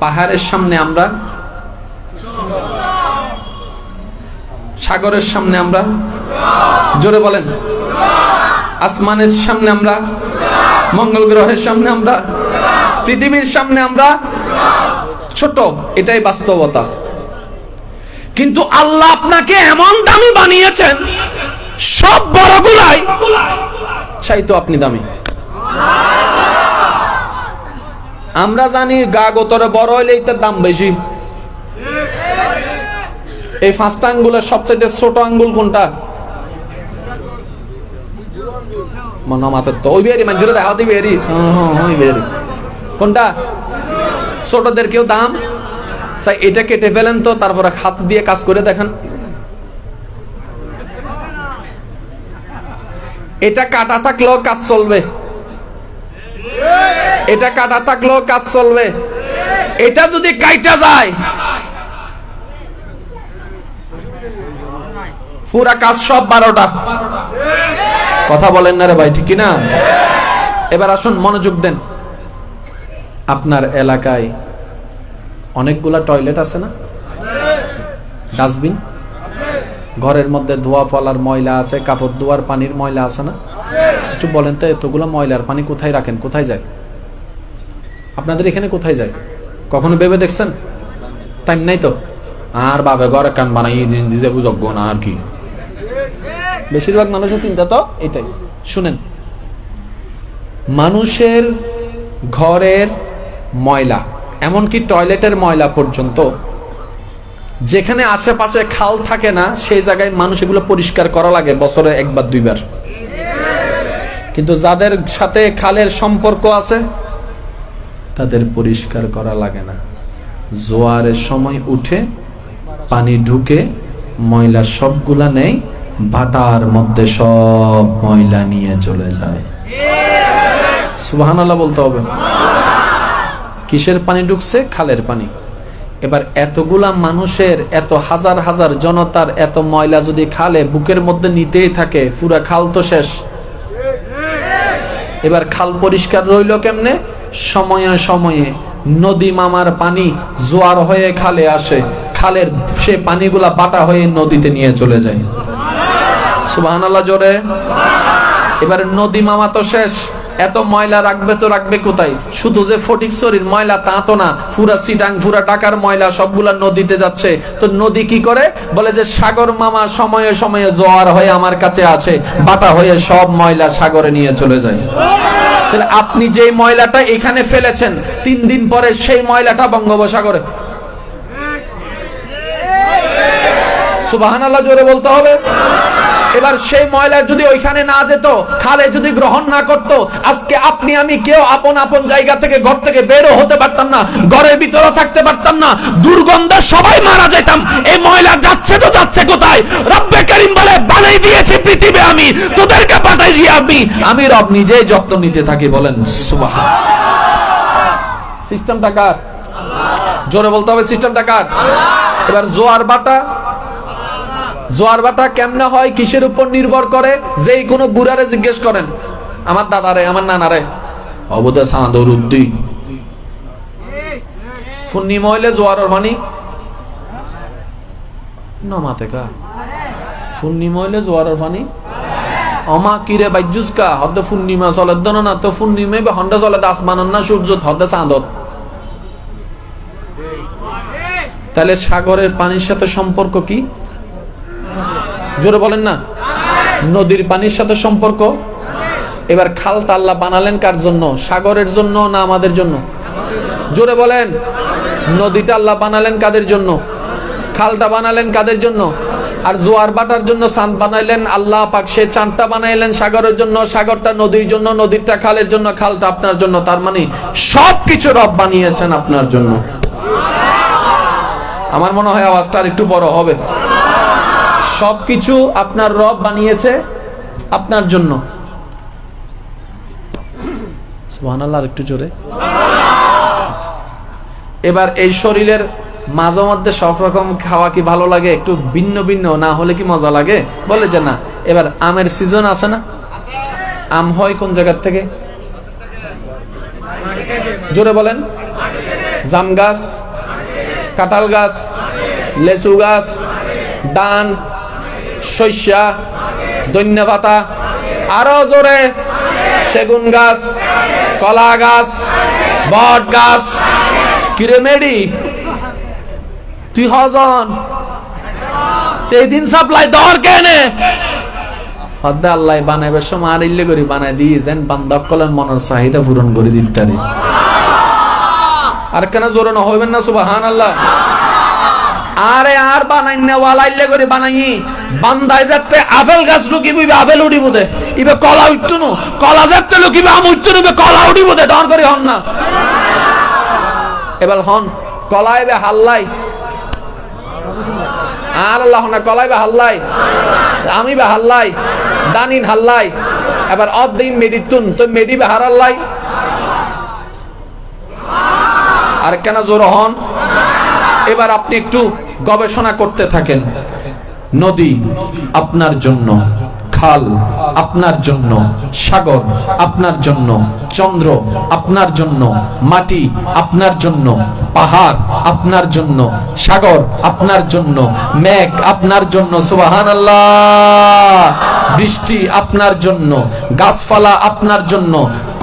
পাহাড়ের সামনে আমরা, সাগরের সামনে আমরা, জোরে বলেন, আসমানের সামনে আমরা, মঙ্গল গ্রহের সামনে আমরা, পৃথিবীর সামনে আমরা ছোট, এটাই বাস্তবতা। কিন্তু আল্লাহ আপনাকে এমন দামি বানিয়েছেন, সব বড়গুলাই চাইতো আপনি দামি। আমরা জানি গা গোতরে বড় হইলে এটার দাম বেশি। এই 5টা আঙ্গুলের সবচেয়ে ছোট আঙ্গুল কোনটা? মনোমাতের তো ওই বেরি মানুষের দেখা দিবি বেরি, ওই বেরি কোনটা? ছোটদের কেউ দাম চাই, এটা কেটে ফেলেন তো, তারপরে হাত দিয়ে কাজ করে দেখেন। এটা কাটা থাকলেও কাজ চলবে, এটা কাটা থাকলেও কাজ চলবে। এটা যদি কাইটা যায় পুরা কাজ সব 12টা। কথা বলেন না রে ভাই, ঠিক না? এবার আসুন মনোযোগ দেন। আপনার এলাকায় অনেকগুলা টয়লেট আছে না? ডাস্টবিন, ঘরের মধ্যে ধোয়া ফলার ময়লা আছে, কাপড় ধোয়ার পানির ময়লা আছে না? একটু বলেন তো, এতগুলো ময়লার পানি কোথায় রাখেন, কোথায় যায়? আপনাদের এখানে কোথায় যায় কখনো ভেবে দেখছেন? তাই নাই তো, আর বাবে ঘরে কান বানাই দিতে যোগ্য না আর কি। বেশিরভাগ মানুষের চিন্তা তো এটাই। শুনেন, মানুষের ঘরের ময়লা, এমনকি টয়লেটের ময়লা পর্যন্ত, যেখানে আশেপাশে খাল থাকে না সেই জায়গায় মানুষ এগুলো পরিষ্কার করা লাগে বছরে 1 বার 2 বার। কিন্তু যাদের সাথে খালের সম্পর্ক আছে তাদের পরিষ্কার করা লাগে না। জোয়ারের সময় উঠে পানি ঢুকে ময়লা সবগুলা নেই, ভাটার মধ্যে সব ময়লা নিয়ে চলে যায়। সুবহানাল্লাহ বলতে হবে। কিসের পানি ঢুকছে? খালের পানি। এবার এতগুলা মানুষের, এত হাজার হাজার জনতার এত ময়লা যদি খালে বুকের মধ্যে নিতেই থাকে, পুরা খাল তো শেষ। এবার খাল পরিষ্কার রইল কেমনে? সময়ে সময়ে নদী মামার পানি জোয়ার হয়ে খালে আসে, খালের সে পানিগুলা বাটা হয়ে নদীতে নিয়ে চলে যায়। সুবহানাল্লাহ জোরে। এবার নদী মামা তো শেষ, এত ময়লা রাখবে তো রাখবে কোথায়? শুধু যে ফটিকছড়ির ময়লা তা তো না, পুরা চিটাং পুরা ঢাকার ময়লা সবগুলা নদীতে যাচ্ছে। তো নদী কি করে? বলে যে সাগর মামা সময়ে সময়ে জোয়ার হয়ে আমার কাছে আছে, বাটা হয়ে সব ময়লা সাগরে নিয়ে চলে যায়। তাহলে আপনি যে ময়লাটা এখানে ফেলেছেন, 3 দিন পরে সেই ময়লাটা বঙ্গোপসাগরে। সুবহানাল্লাহ জোরে বলতে হবে। এবার সেই ময়লা যদি ওইখানে না যেত, খালে যদি গ্রহণ না করত, আজকে আপনি আমি কেউ আপন আপন জায়গা থেকে, ঘর থেকে বেরো হতে পারতাম না, ঘরের ভিতরে থাকতে পারতাম না, দুর্গন্ধে সবাই মারা যেতাম। এই ময়লা যাচ্ছে তো যাচ্ছে কোথায়? রব্বে কারীম বলে, বানাই দিয়েছি পৃথিবী আমি, তোদেরকে পাঠাইছি আমি রব নিজেই যত্ন নিতে থাকি। বলেন সুবহানাল্লাহ। সিস্টেমটা কার? জোরে বলতে হবে, সিস্টেমটা কার? এবার জোয়ার বাটা কেমনে হয়, কিসের উপর নির্ভর করে? যেই কোনো বুড়ারে জিজ্ঞেস করেন, আমার দাদারে, আমার নানারে, অবদা সাঁদর উদ্দি ফুন্নি মহলে জোয়ারের পানি নমাতে কা, ফুন্নি মহলে জোয়ারের পানি অমা কিরে বাইজুস কা হদ্দে পূর্ণিমা চলে দন না, তো পূর্ণিমা বা হন্ডা চলে আসমানন না সূর্য হদ্দে চাঁদত। তাহলে সাগরের পানির সাথে সম্পর্ক কি? জোরে বলেন না। নদীর পানির সাথে সম্পর্ক। এবার খালটা আল্লাহ বানালেন কার জন্য? সাগরের জন্য না আমাদের জন্য? জোরে বলেন। নদীটা আল্লাহ বানালেন কাদের জন্য? খালটা বানালেন কাদের জন্য? আর জোয়ার বাটার জন্য চাঁদ বানাইলেন আল্লাহ পাক, সে চাঁদটা বানাইলেন সাগরের জন্য, সাগরটা নদীর জন্য, নদীরটা খালের জন্য, খালটা আপনার জন্য। তার মানে সবকিছু রব বানিয়েছেন আপনার জন্য। আমার মনে হয় আওয়াজটা আর একটু বড় হবে। সবকিছু আপনার রব বানিয়েছে আপনার জন্য। সুবহানাল্লাহ, একটু জোরে। এবার এই শরীরের মাঝে মধ্যে সব রকম খাওয়া কি ভালো লাগে? একটু ভিন্ন ভিন্ন না হলে কি মজা লাগে? বলে যে না। এবার আমের সিজন আছে না? আম হয় কোন জায়গার থেকে? জোরে বলেন। জাম গাছ, কাঁঠাল গাছ, লেচু গাছ, ধান, শস্যা, ধন্য পাতা, আরো জোরে সেগুন গাছ, কলা গাছ, বট গাছ। কিরে মেডি তুই হজন এই দিন সাপ্লাই দর কেনে হদ্দা আল্লাহ বানাইবার সময় আর ইল্লে করে বানাই দিয়েছেন বান্দব কলেন মনের চাহিদা পূরণ করে দিতে পারে। আর কেন জোরে না হইবেন না সুবহানাল্লাহ। আরে আর বানাই না ওয়ালাইলে করে বানাই বান্দায় যাতে আপেল গাছ লুকিব আপেল উঠিব দে ইবে কলা উঠতো না, কলা যাতে লুকিব আম উঠতো না কলা উঠিব দে দর করে হন না। এবার হন কলা এবে হাল্লাই আর আল্লাহ না কলাই বে হাল্লাই আমি বে হাল্লাই দানিন হাল্লাই এবার অদ্দিন মেডিতুন তো মেডি বে হারাল্লাই। আর কেন জোর হন। এবার আপনি একটু গবেষণা করতে থাকেন। নদী আপনার জন্য, খাল আপনার জন্য, সাগর আপনার জন্য, চন্দ্র আপনার জন্য, মাটি আপনার জন্য, পাহাড় আপনার জন্য, সাগর আপনার জন্য, মেঘ আপনার জন্য, সুবহানাল্লাহ, বৃষ্টি আপনার জন্য, গাছপালা আপনার জন্য।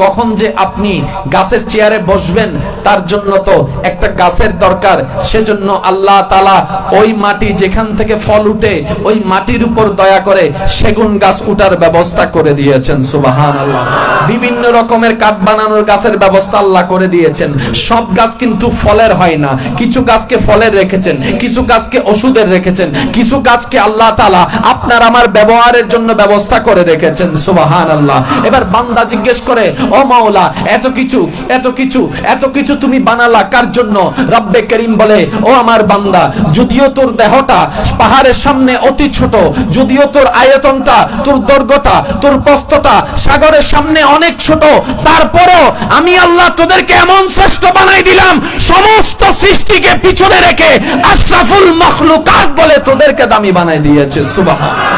কখন যে আপনি গাছের চেয়ারে বসবেন তার জন্য তো একটা গাছের দরকার। সেজন্য আল্লাহ তাআলা ওই মাটি যেখান থেকে ফল উঠে ওই মাটির উপর দয়া করে সেগুন গাছ উঠার ব্যবস্থা করে দিয়েছেন, সুবহানাল্লাহ। বিভিন্ন রকমের কাঠ বানানোর গাছের ব্যবস্থা আল্লাহ করে দিয়েছেন। সব গাছ কিন্তু ফলের হয় না, কিছু গাছকে ফলের রেখেছেন, কিছু গাছকে ওষুধের রেখেছেন, কিছু গাছকে আল্লাহ তাআলা আপনার আমার ব্যবহারের জন্য ব্যবস্থা করে রেখেছেন, সুবহানাল্লাহ। এবার বান্দা জিজ্ঞেস করে, ও মাওলা এত কিছু এত কিছু এত কিছু তুমি বানালা কার জন্য? রব্বে করিম বলে, ও আমার বান্দা, যদিও তোর দেহটা পাহাড়ের সামনে অতি ছোট, যদিও তোর আয়তনটা, তোর দৈর্ঘ্যটা, তোর প্রস্থটা সাগরের সামনে অনেক ছোট, তারপরও আমি আল্লাহ তোদেরকে এমন শ্রেষ্ঠ বানাই দিলাম, সমস্ত সৃষ্টিকে পিছনে রেখে আশরাফুল মাখলুকাত বলে তোদেরকে দামি বানাই দিয়েছে, সুবহানাল্লাহ,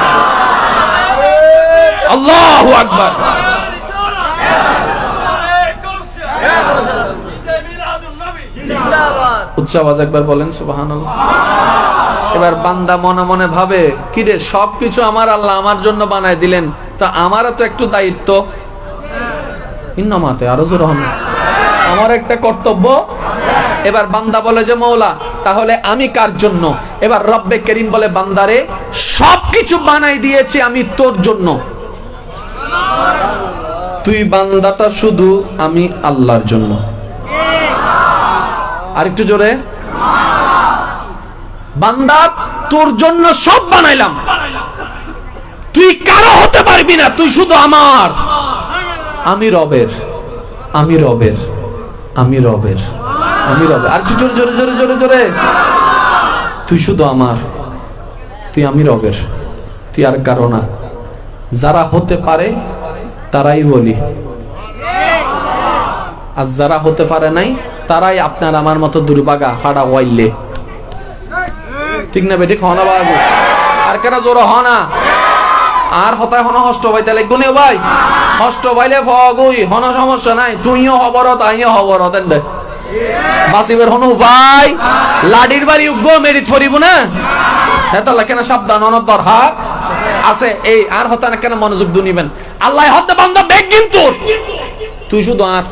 আল্লাহু আকবার। উচ্চ আওয়াজ একবার বলেন সুবহানাল্লাহ। এবার বান্দা মনে মনে ভাবে, কিরে সবকিছু আমার আল্লাহ আমার জন্য বানায় দিলেন, তা আমারও তো একটু দায়িত্ব, ইন্নামাতে আরো জোর হন, আমার একটা কর্তব্য। এবার বান্দা বলে যে মওলা তাহলে আমি কার জন্য? এবার রব্বে করিম বলে, বান্দারে সবকিছু বানাই দিয়েছি আমি তোর জন্য, তুই বান্দাটা শুধু আমি আল্লাহর জন্য। আরেকটু জোরে, বান্দা তোর জন্য সব বানাইলাম, তুই কারো হতে পারবি না, তুই শুধু আমার। আমি রবের, আমি রবের, আমি রবের, আমি রবের। আর জোরে জোরে জোরে জোরে জোরে, তুই শুধু আমার, তুই আমি রবের, তুই আর কারো না। যারা হতে পারে তারাই বলি, আর যারা হতে পারে নাই তারাই আপনার আমার মতো দুর্ভাগা ফাড়া ওয়াইলে, ঠিক না বেটি? খাওয়া বাবু আর কেন জোর হ না, আর হতায় হন হষ্ট পাইতে লাগবো নে ভাই, হষ্ট পাইলে ফগুই হন সমস্যা নাই, তুইও হবরত আইও হবরত এন্ডে বাসিবের হন ভাই লাডির বাড়ি উগ্র মেরিট ফরিব না, হেতালা কেন সাবধান অনদর হাত আছে এই আর হতা না কেন মনোযোগ দু নিবেন। আল্লাহ হতে বান্দা বেগ কিন্তু তুই শুধু আর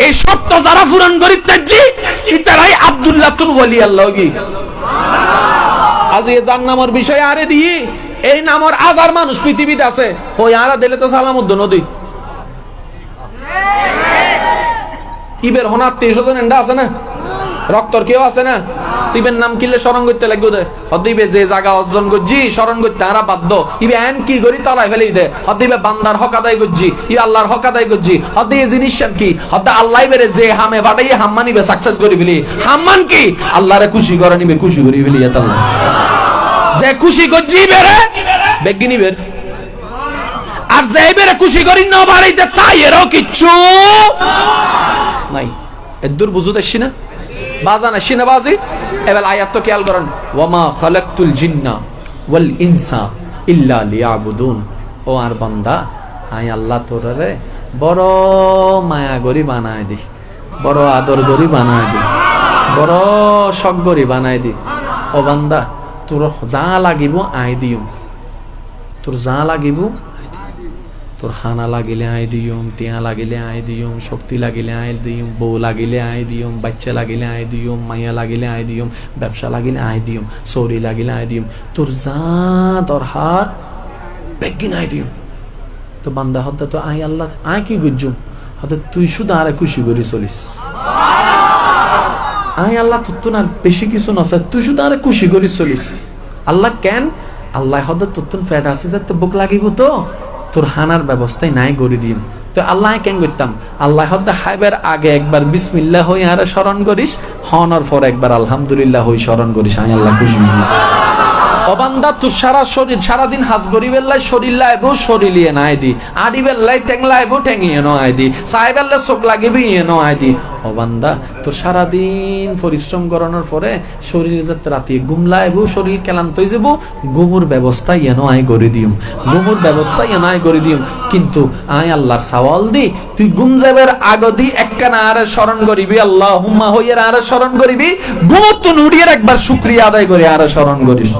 এই শর্ত যারা পূরণ করি তাজি ইতারাই আব্দুল্লাহ তুল ওলি আল্লাহ কি আজ এই জান নামের বিষয় আরে দি এই নামের হাজার মানুষ পৃথিবীতে আছে, হই আরা দিলে তো সালামুদ্দ নদী ইবের হনার 300 জন এন্ডা আছে না, রক্তর কেউ আছে না, তিবের নাম কিনলে স্মরণ করতে লাগবে দে, হদিবে যে জায়গা অর্জন করছি স্মরণ করতে আরা বাধ্য, ইবে এন কি করি তলায় ফেলেই দে, হদিবে বান্দার হক আদায় করছি, ই আল্লাহর হক আদায় করছি, হদি এই জিনিস কি হদা আল্লাহ বেরে যে হামে বাটাইয়ে হাম্মান নিবে সাকসেস করে ফেলি, হাম্মান কি আল্লাহরে খুশি করে নিবে, খুশি করে ফেলি আল্লাহ যে খুশি করছি বেরে বেগি নিবে, আর যে বেরে খুশি করি না বাড়াইতে তাই এরও কিচ্ছু নাই। এদুর বুঝু দেখছি না বাজান আসি না বাজি। এবার আয়াত তো খেয়াল করেন, ওয়ামা খালাকতুল জিন্না ওয়াল ইনসা ইল্লা লিয়াবুদুন, ও আর বান্দা আই আল্লাহ তোরে বড় মায়া গরি বানায় দি, বড় আদর করি বানায় দি, বড় শখ করি বানাই দি। ও বান্দা তোর যা লাগিব আই দিম, তোর যা লাগিব তোর হানা লাগিলে আই দিম, টিয়া লাগিলে আই দিম, শক্তি লাগিলে আই দিম, বউ লাগিলে আই দিম, বাচ্চা লাগিলে আই দিম, মাইয়া লাগিলে আই দিম, ব্যবসা লাগিলে আই দিম, চৌরি লাগিলে আই দিম, তোর যা দরকার বেগিন আই দিম। তো বান্দা হতে তো আই আল্লাহ আই কি বুঝুম, হতে তুই শুধু আরে খুশি করি চলিস। আই আল্লাহ তোর না বেশি কিছু নছে, তুই শুধু আরে খুশি করি চলিস। আল্লাহ কেন? আল্লাহ হতে তোর ফ্যাট আছে যে তো বুক লাগিব, তো তোর হানার ব্যবস্থায় নাই করে দিম। তো আল্লাহ কেন করতাম? আল্লাহ হতে খাইবার আগে একবার বিসমিল্লাহ হই আরে স্মরণ করিস, হনার পর একবার আলহামদুলিল্লাহ হই স্মরণ করিস, আই আল্লাহ খুশি হইছি। অবান্দা তুই সারা শরীর সারাদিন হাজ গরিবেল্লাই শরীর লাইব শরীরিয়ে নাই দি, আডিবেল্লাই টেং লাইব টেঙিয়ে নয় দি, সাইবেল্লাই চোখ লাগিবি ইয়ে নয় দি। অবান্দা তোর সারাদিন পরিশ্রম করানোর পরে শরীর যাতে রাতে ঘুম লাইব, শরীর ক্লান্ত হয়ে যাব, ঘুমুর ব্যবস্থা ইয়ে নয় করে দিম, ঘুমুর ব্যবস্থা ইয়ে নয় করে দিম। কিন্তু আয় আল্লাহর সওয়াল দি, তুই ঘুম যাবার আগে দি একখানা আরে স্মরণ করিবি, আল্লাহুম্মা হইয়ের আরে স্মরণ করিবি, ঘুমত তো নুড়িয়ে একবার শুকরিয়া আদায় করে আরে স্মরণ করিস।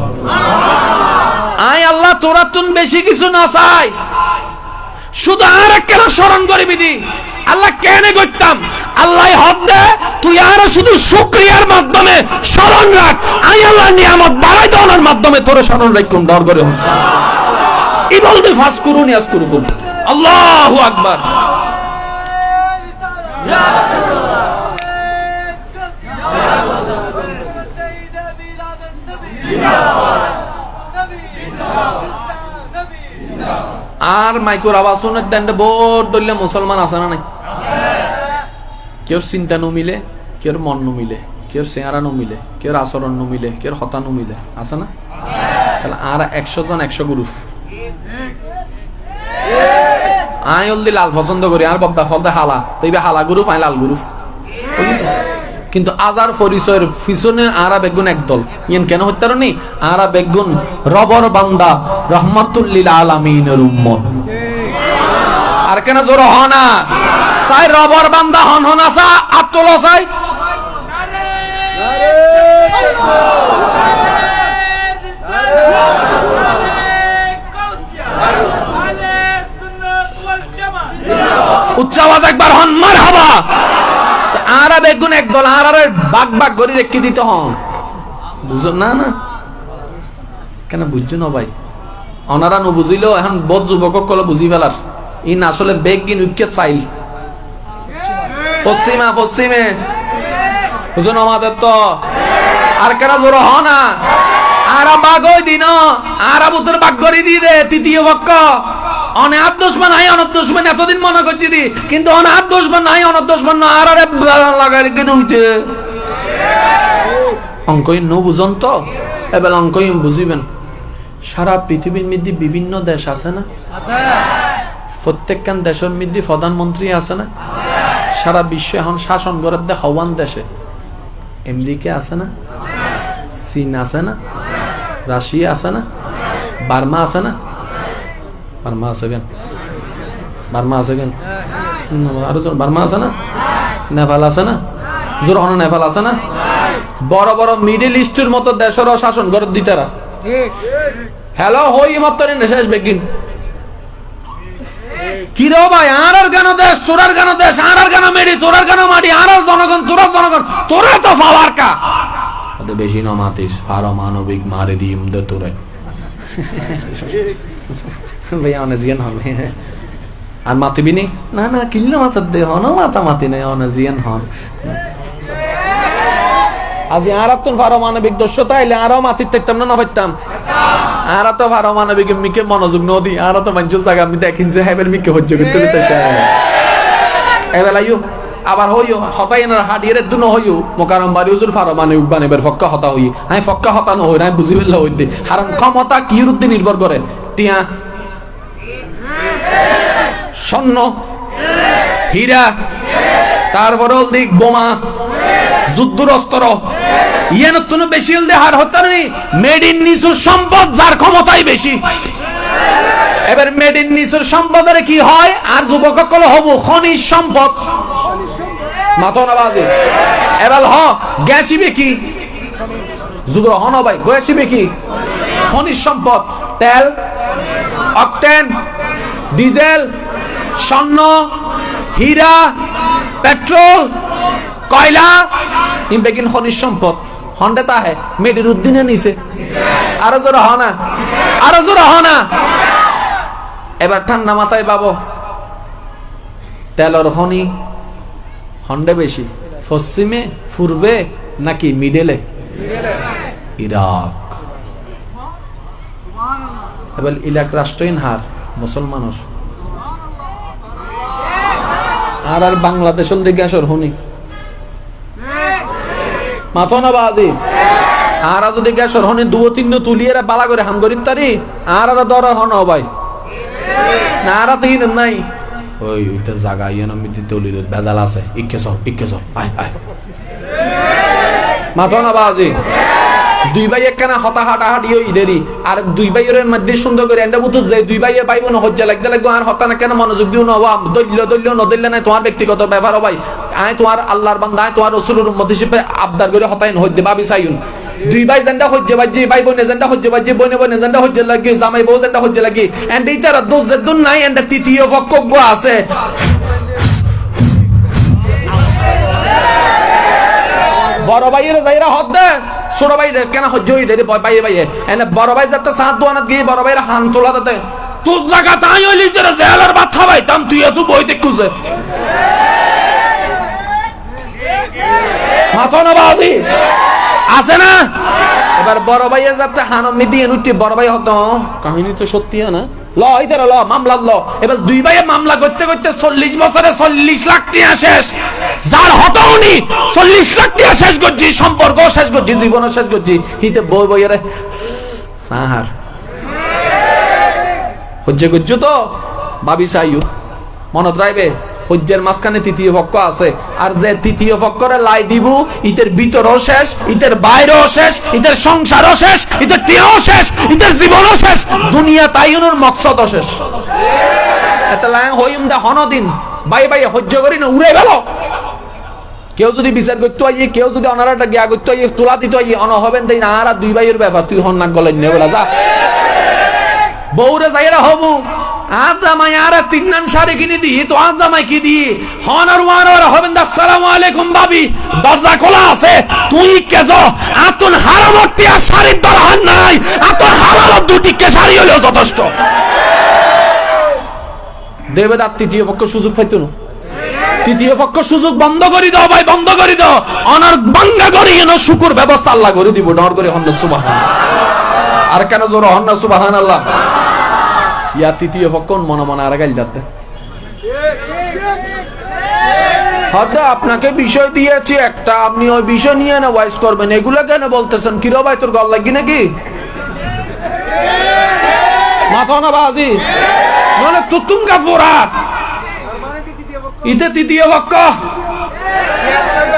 আয় আল্লাহ তোরা তুন বেশি কিছু না চাই, শুধু আর কেন স্মরণ করিবি দি। আল্লাহ কেন করতাম? আল্লাহ হক দে তুই আর শুধু শুকরিয়ার মাধ্যমে স্মরণ রাখ, আয় আল্লাহ নিয়ামত বাড়াই দেওয়ার মাধ্যমে তোর স্মরণ রাখুন ডর করে হন। এই বলতে ফাস করুন ইয়াস করুন। আল্লাহু আকবার। আর মাইকোর আওয়াজ শুনে দেন বোর্ড ধরলে মুসলমান আছে না নাই? কেউ চিন্তা নমিলে, কেউ মন নমিলে, কেউ চেহারা নমিলে, কেউ আচরণ নমিলে, কেউ হতা নমিলে, আছে না? তাহলে আর 100 জন 100 গ্রুপ। আই অলদি লাল পছন্দ করি, আর বদ্দা ফলদে হালা, তৈবে হালা গ্রুপ, আই লাল গ্রুপ। কিন্তু আজার পরিচয়ের পিছনে আরা বেগুন একদল। ইয়েন কেন হইতে পারি? আরা বেগুন রবর বান্দা রহমাতুল্লিল আলামিনের উম্মত। আর কেন জোর হনা চাই রবর বান্দা হন হন আসা আত্মল চাই। উচ্চ আওয়াজ একবার হন মারহাবা। আরা বেগুন একদল আর বাগ বাগ করে রেখে দিতে হন, বুঝো না? না কেন বুঝছো না ভাই? অনারা ন বুঝিলেও এখন বোধ যুবক কলে বুঝি ফেলার ইন আসলে বেগিন উইকে চাইল পশ্চিমা পশ্চিমে বুঝো না আমাদের তো। আর কেন জোর হ না আরা বাগ ওই দিন আরা বুতর বাগ করে দিয়ে দে তৃতীয় পক্ষ অনাথ দুশ্মন নাই, অনাথ দুশ্মন এতদিন মনে করছি দি, কিন্তু অনাথ দুশ্মন নাই, অনাথ দুশ্মন না আর লাগাই রেখে দিতে অঙ্কইন ন বুঝন তো। এবার অঙ্কইন বুঝিবেন সারা পৃথিবীর মধ্যে বিভিন্ন দেশ আছে না? প্রত্যেকখান দেশের মধ্যে প্রধানমন্ত্রী আছে না? সারা বিশ্ব এখন শাসন করে দে হওয়ান দেশে আমেরিকা আছে না? চীন আছে না? রাশিয়া আছে না? বার্মা আছে না? বার্মা আছে কেন? বার্মা আছে কেন? আরো বার্মা আছে না? নেপাল আছে না? জোর অন নেপাল আছে না? বড় বড় মিডল ইস্টের মতো দেশেরও শাসন করে দিতারা। হ্যালো হই মাত্র শেষ বেগিন কি রে ভাই? আর গান দেশ তোরার গান দেশ, আর গান মেডি তোরার গান মাটি, আর জনগণ তোরা জনগণ তোরা তো ফাওয়ার কা বেশি নমাতিস পারমাণবিক মারে দিম দে তোরে ভাইয়া অনেক জিয়ান হন আর মাতিবি নি না না কিল্লো মাতার দে হন মাতা মাতি নাই অনেক জিয়ান হন। আজি আর তুন পারমাণবিক দস্যতা আইলে আরো মাতির থাকতাম না পাইতাম। আর তো পারমাণবিক মিকে মনোযোগ নদী আর তো মানুষ জায়গা আমি দেখিন যে হেবেল মিকে হজ্জ করতে করতে এবেলা ইউ আবার হইও হতাই না হাডিয়ে দুনো হইও মোকারম বাড়ি হুজুর পারমাণবিক বানাইবার ফক্কা হতা হই আমি ফক্কা হতা ন হই না বুঝি ফেললে হই দে। কারণ ক্ষমতা কির উদ্দে নির্ভর করে টিয়া স্বর্ণ হীরা তারপরে দিক বোমা যুদ্ধর অস্ত্র ইয়ে নতুন বেশি হলে হার হতে নেই। মেড ইন নিচুর সম্পদ যার ক্ষমতাই বেশি। এবার মেড ইন নিচুর সম্পদের কি হয় আর যুবক কল হব খনিজ সম্পদ। মাথা না বাজে এবার গ্যাসিবে কি যুগ হন ভাই গ্যাসিবে কি খনিজ সম্পদ তেল অকটেন ডিজেল স্বর্ণ হীরা পেট্রোল কয়লা ইনবেকিন খনিজ সম্পদ হন্ডে তা হে মেডির উদ্দিনে নিছে আরো জোর হনা আরো জোর হনা এবার ঠান্ডা মাথায় পাবো তেলর খনি হন্ডে বেশি পশ্চিমে পূর্বে নাকি মিডলে ইরাক এবার ইরাক রাষ্ট্রহীন হার মুসলমান আর বাংলাদেশের দিকে আসর হনি মাথা না বাজি আর যদি গ্যাসর হনে দুও তিন তুলিয়ে বালা করে হাম করি তারি আর দর হন ভাই না আর তো হিন নাই ওই ওইটা জায়গা ইয়ে মিতি তলি ভেজাল আছে ইকে চল আয় মাথা না বাজি দুই ভাই একখানা হাটাহাটি ওই দেরি আর দুই ভাইয়ের মধ্যে সুন্দর করে এন্ডা বুঝতো যে দুই ভাইয়ের ভাই বোন হজ্জা লাগতে লাগবে আর হতা না কেন মনোযোগ দিও না দল্য নদল্য নাই তোমার ব্যক্তিগত ব্যাপার ভাই আয় তোমার আল্লাহর বান্দা আয় তোমার রসুলের উম্মত হিসেবে আবদার করে হতাইন হজ্জে ভাবি চাইুন দুই ভাই জেন্ডা হজ্জে বাজি ভাই বোন এজেন্ডা হজ্জে বাজি বনে এজেন্ডা হজ্জে লাগে জামাই বউ এজেন্ডা হজ্জে লাগে এন্ড এইটার দোষ যেদুন নাই এন্ড তৃতীয় পক্ষ আছে বড় ভাইয়ের যাইরা হদ দে ছোট ভাই কেন হজ্জ হই দে ভাই এনে বড় ভাই যাতে সাত দোয়ানাত গিয়ে বড় ভাইয়ের হান তোলা দে তোর জায়গা তাই হইলি যে জেলার বাচ্চা ভাই তাম তুই এত বই দেখুছে মাথা না বাজি আছে না এবার বড় ভাইয়ের যাতে হান মিদিয়ে নুটি বড় ভাই হতো কাহিনী তো সত্যি না ল ইদার ল মামলা ল এবার দুই ভাইয়ে মামলা করতে 40 বছরে 40 লাখ টাকা শেষ যার হতো উনি 40 লাখ টাকা শেষ করছি সম্পর্ক শেষ করছি জীবন শেষ করছি হিতে বই বইরে সাহার হজ্জে করছো তো ভাবি চাইও মনত রাখবে হজ্জের মাঝখানে তৃতীয় পক্ষ আছে আর যে তৃতীয় পক্ষরে লাই দিব ইতের ভিতরও শেষ ইতের বাইরেও শেষ ইতের সংসারও শেষ ইতের টিয়াও শেষ ইতের জীবনও শেষ দুনিয়া তাইনের মকসদও শেষ এত লাই হইম দা হনদিন ভাই হজ্জ করি না উড়ে গেল কেউ যদি বিচার করতে আইয়ে কেউ যদি অনারাটা গিয়া করতে আইয়ে তোলা দিতে আইয়ে অন হবেন তাই না আর দুই ভাইয়ের ব্যাপার তুই হন নাক গলেন নে বলা যা বউরে যাইরা হবু আজ জামাই আর তিন নান শাড়ি কিনে দি তো আজ জামাই কি দি হনার ওয়ার হবেন আসসালামু আলাইকুম ভাবি দরজা খোলা আছে তুই কেজ আতুন হারামতি আর শাড়ির দরকার নাই আতুন হালাল দুটি কে শাড়ি হলো যথেষ্ট দেবে দাঁত তৃতীয় পক্ষ সুযোগ পাইতো না তৃতীয় পক্ষ সুযোগ বন্ধ করে দাও ভাই বন্ধ করে দাও অনার বাঙ্গা করে এন শুকুর ব্যবস্থা আল্লাহ করে দিব ডর করে হন্ন সুবহান আর কেন জোর হন্ন সুবহানাল্লাহ ইয়া তৃতীয় পক্ষ মনে মনে আর গাইল যাতে হয়তো আপনাকে বিষয় দিয়েছি একটা আপনি ওই বিষয় নিয়ে না ওয়াইজ করবেন এগুলো কেন বলতেছেন কিরো ভাই তোর গল লাগি নাকি মাথা না বাজি মানে তুতুম গাফুরা ইতে তৃতীয় পক্ষ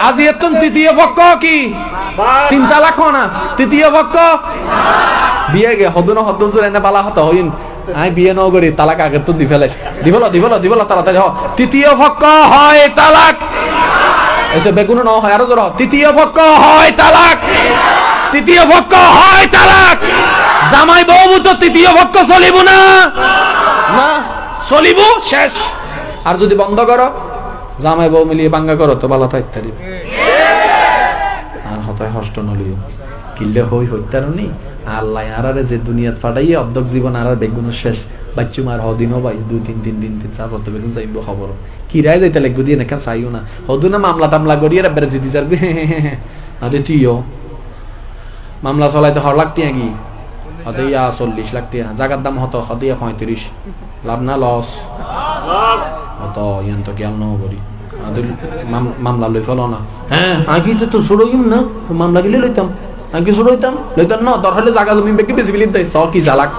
আজি এতন তৃতীয় পক্ষ কি 3 তালাক না তৃতীয় পক্ষ বিয়ে গে হদুন হদুজুর এনে বালা হতো হইন আই বিয়ে ন করি তালাক আগে তো দিবল তাড়াতাড়ি হ তৃতীয় পক্ষ হয় তালাক এসে বেগুন ন হয় আরো জোর তৃতীয় পক্ষ হয় তালাক তৃতীয় পক্ষ হয় তালাক জামাই বউ তো তৃতীয় পক্ষ চলিব না না চলিব শেষ আর যদি বন্ধ করো জামাই বউ মিলিয়ে বাঙ্গা করো তো ভালো থাকতে পারি আর হতায় হষ্ট নলিও কিল্লে হই হইতারনি আল্লাহ আরারে যে দুনিয়াত ফাটাইয়ে অর্ধক জীবন আর বেগুন শেষ বাচ্চু মার হদিনও ভাই 2-3 চার পর বেগুন চাইব খবর কিরায় যাইতে লাগবে দিয়ে নাকা চাইও না হদু না মামলা টামলা করিয়ে বেড়ে জিতি যাবে আদে তুইও মামলা চলাইতে 1 লাখ টাকা কি হতে ইয়া 40 লাখ টাকা জায়গার দাম হতো হতে 35 লাভ না লস হতো ইয়ান তো জ্ঞান ন করি মামলা লই ফেলো না হ্যাঁ আগে তো ছোড়ইম না মামলা গেলে লইতাম আগে ছোড়ইতাম লইতাম না দর হলে জায়গা জমি বেশি বেশি গেলি তাই কি চালাক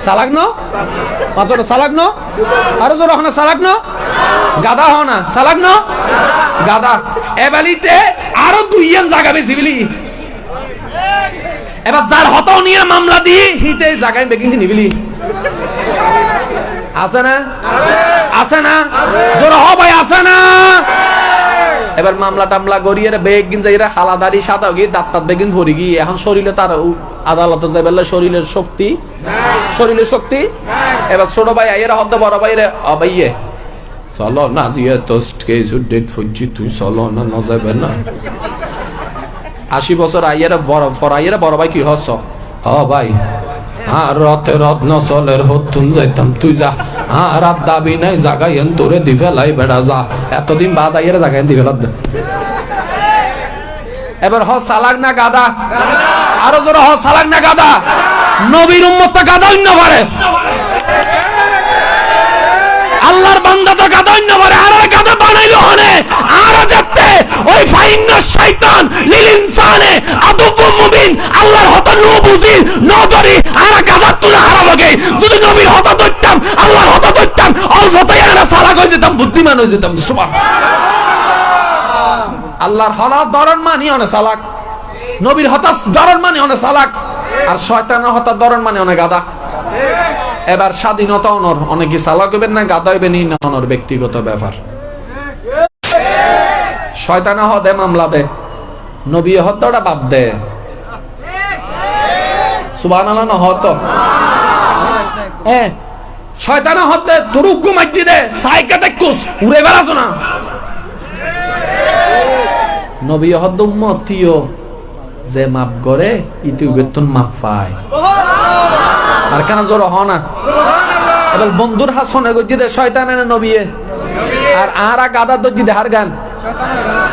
চালাক ন মাত্র চালাক ন আরো জোর হনা চালাক ন গাদা হনা চালাক ন গাদা এবালিতে আরো 2 ইয়ান জায়গা বেশি গেলি এবার যার হতাও নিয়ে মামলা দিয়ে হিতে জায়গায় বেকিং নিবিলি আছে না? আছে না? জোরে হ ভাই, আছে না? এবার মামলা টামলা গড়িয়ে বেগিন যাই হালাদারি সাদা গিয়ে দাঁত বেগিন ভরি গিয়ে এখন শরীরে তার আদালতে যাবে শরীরের শক্তি, শরীরের শক্তি। এবার ছোট ভাই আইয়ের হদ্দা বড় ভাইরে অবাইয়ে চলো না জিয়ে তোস্ট কেস ডেট ফুজি তুই চলো না না যাবে না। 80 বছর আইয়ের বড় ফরাইয়ের বড় ভাই কি হস ভাই আর রথে রথ নসলের হতুন যাইতাম তুই যা আর রাত দাবি নাই জাগাইন তোরে দি ফেলাই বেড়া যা এতদিন বাদ আইয়ের জাগাইন দি ফেলা। এবার হ সালাক না গাদা? আরো জোরে হ সালাক না গাদা? নবীর উম্মতটা গাদা অন্য পারে, আল্লাহর বান্দা তো গাদা অন্য পারে। আর গাদা বানাইলো হনে আর যেতে ওই ফাইন্না শয়তান লিল ইনসানে আদুবু মুবিন আল্লাহর হতা নো বুঝি নো ধরি আর গাদা তুলে হারাবগে। যদি নবীর হতা ধরতাম আল্লাহর হতা ধরতাম অল্পতেই আর সালাক হয়ে যেতাম, বুদ্ধিমান হয়ে যেতাম। সুবহানাল্লাহ। আল্লাহর হলা দরন মানি অনে সালাক, নবীর হতা দরন মানি অনে সালাক, আর শয়তানের হতা দরন মানি অনে গাদা। এবার স্বাধীনতা অনর অনেকে সালাক হইবেন না গাদা হইবেন না অনর ব্যক্তিগত ব্যাপার। শয়তানা হদে মামলা দে, নবী হত্যাটা বাদ দে। সুবহানাল্লাহ না হত শয়তানা হদে তুরুক মসজিদে সাইকা দেখুস উড়ে বেড়াছো না। নবী হদ উম্মতিও যে মাপ করে ইতি বেতন মাপ পায়। আর কেন জোর হ না? এবার বন্ধুর হাসনে গজিদে শয়তানের নবীয়ে আর আরা গাদা দজিদে হার গান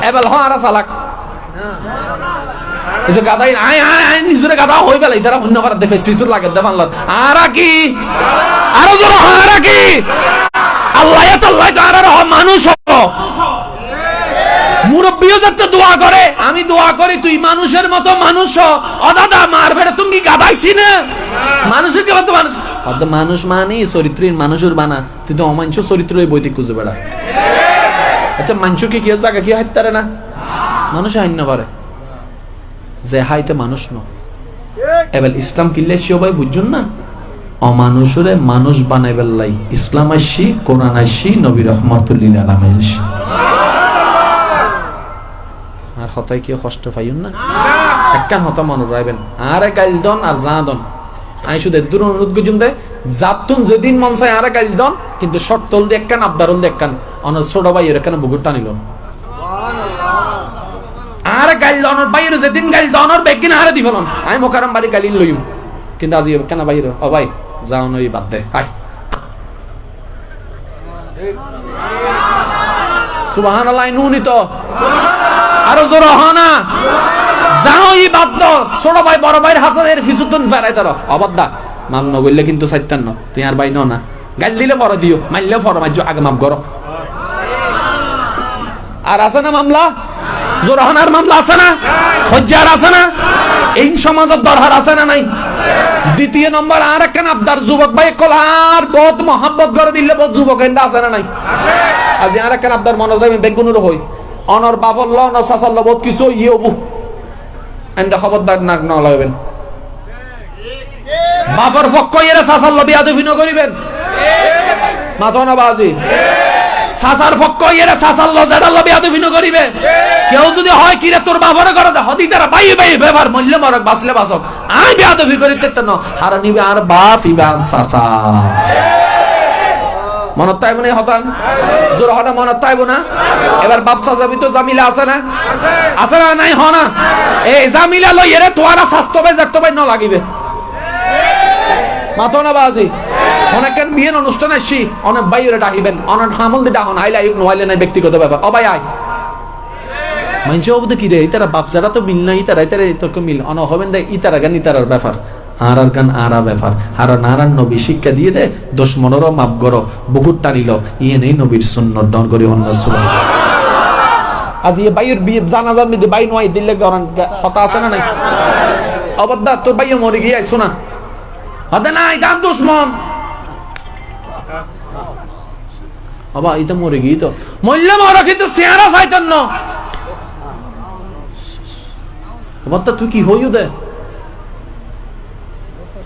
এবার হ আরা সালাক এসে গাদাই আয় আয় আয় নিজরে গাদা হই গেল ইতারা অন্য করার দে ফেস্টিসুর লাগে দে বাংলা আরা কি আরো জোর হ আরা কি আল্লাহ তাআলা তাআলা হ মানুষ মুরব্বিও যাতে দোয়া করে আমি দোয়া করি তুই মানুষের মতো মানুষ ও দাদা মার বেড়ে তুমি গাদাইছি না মানুষের কি মতো মানুষ মানুষ মানে চরিত্রের মানুষের বানা তুই তো অমানুষ চরিত্র বইতে খুঁজে বেড়া। আচ্ছা মানুষকে কি জায়গা কি হাইতারে না মানুষ হাইন না পারে যে হাইতে মানুষ ন। এবার ইসলাম কিনলে সে ভাই বুঝুন না অমানুষরে মানুষ বানাইবার লাই ইসলাম আসি কোরআন আসি নবী রহমাতুল্লিল আলামিন আসি। আর হতাই কি কষ্ট পাইন না একখান হতা মনে রাখবেন আর গাইল দন আর যা দন আমি শুধু দূর অনুরোধ গুজুম দেয় যাতুন যেদিন মন চাই আর গাইল দন কিন্তু শর্তল দিয়ে একখান আবদারল দিয়ে একখান অন ছোট ভাই এর এখানে বুকুর টানিল আর গাইল দনের বাইর যেদিন গাইল দনের বেগিন হারে দি ফেলন আমি মোকারম বাড়ি গাইলিন লইম কিন্তু আজ কেন বাইর ও ভাই যাও নই বাদ দে আয় সুবহানাল্লাহ নুনি তো আরো জোর হ না যাও ই বাদ দাও ছোট ভাই বড় ভাইয়ের হাসানের ফিসুতুন ফেরাই ধরো অবাদা মান্য করলে কিন্তু চাইতান না তুই আর ভাই না গাল দিলে পরে দিও মারলে পরে মাইজো আগে মাপ করো। আর আছে না মামলা জোরহানার মামলা আছে না হজ্জার আছে না এই সমাজের দরকার আছে না নাই। দ্বিতীয় নম্বর আর একখান আবদার যুবক ভাই কলার বহুত মহব্বত করে দিলে বহুত যুবক এন্ডা আছে না নাই। আজ আর একখান আবদার মনে রাখবেন বেগুনুর হই অনর বাবল ল ন সাসাল বহুত কিছু ইয়েবু এন্ডা খবরদার নাক না লাগবেন বাপর পক্ষ এর সাসাল বিয়াদবি ন করিবেন মাথা না বাজি সাসার পক্ষ এর সাসাল জেডাল বিয়াদবি ন করিবে কেউ যদি হয় কিরে তোর বাপরে করে দে হদি তারা বাই বাই ব্যবহার মূল্য মরক বাসলে বাসক আই বিয়াদবি করিতে ন হারা নিবে আর বাপ ইবা সাসা মনত তাইব না হতান জোর হনা মনত তাইব না। এবার বাপসা যাবি তো জামিলা আছে না আছে না নাই হনা এই জামিলা লই এরে তোরা স্বাস্থ্য বে যেতে পাই ন লাগিবে মাথা না বাজি অনেকক্ষণ বিয়ের অনুষ্ঠান আসছি অনেক বাইরে ডাকিবেন অনেক হামল দিয়ে ডাহন আইলে আইক নোয়াইলে নাই ব্যক্তিগত ব্যাপার ও ভাই আয় মানছে অবধি কি রে ইতারা বাপসারা তো মিল না ইতারা ইতারা তোকে মিল অন হবেন দে ইতারা গান ইতারার ব্যাপার আর আর গান আরা ব্যাপার হারা নারায়ণ নবী শিক্ষা দিয়ে দে দোষ মনোর মাপ করো বুকুর টানিল ইয়ে নেই নবীর সুন্নত ডন করি অন্য আজ ইয়ে বাইয়ের বিয়ে জানাজার মধ্যে বাই নোয়াই দিলে কথা আছে না নাই অবদ্ধা তোর বাইয়ে মরে গিয়ে আইসো না হতে নাই দাম দুশ্মন বাবা এটা মরে গিয়ে তো মূল্য মরা কিন্তু চেহারা চাইতেন না অবদ্ধা তুই কি হইও দে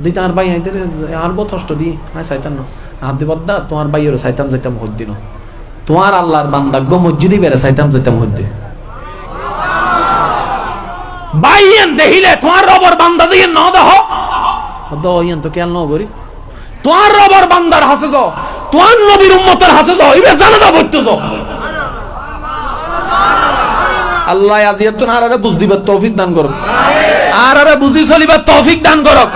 দিতে আর ভাই আর বহুত কষ্ট দি আয় চাইতেন না আব্দি বদ্দা তোমার বাইয়ের সাইতাম যাইতাম হদ দিন, তোমার আল্লাহর বান্দা গো মসজিদে বেড়ে সাইতাম যাইতাম হদ দি বাইয়েন দেখিলে তোমার রবর বান্দা দিয়ে ন দেহ দইয়েন তো কেন ন করি তোমার রবর বান্দার হাসে যাও, তোমার নবীর উম্মতের হাসে যাও, এবার জানাজা পড়তে যাও। আল্লাহ আজিয়াতুন আরারে বুঝ দিবার তৌফিক দান করুক, আরারে বুঝি চলিবার তৌফিক দান করুক।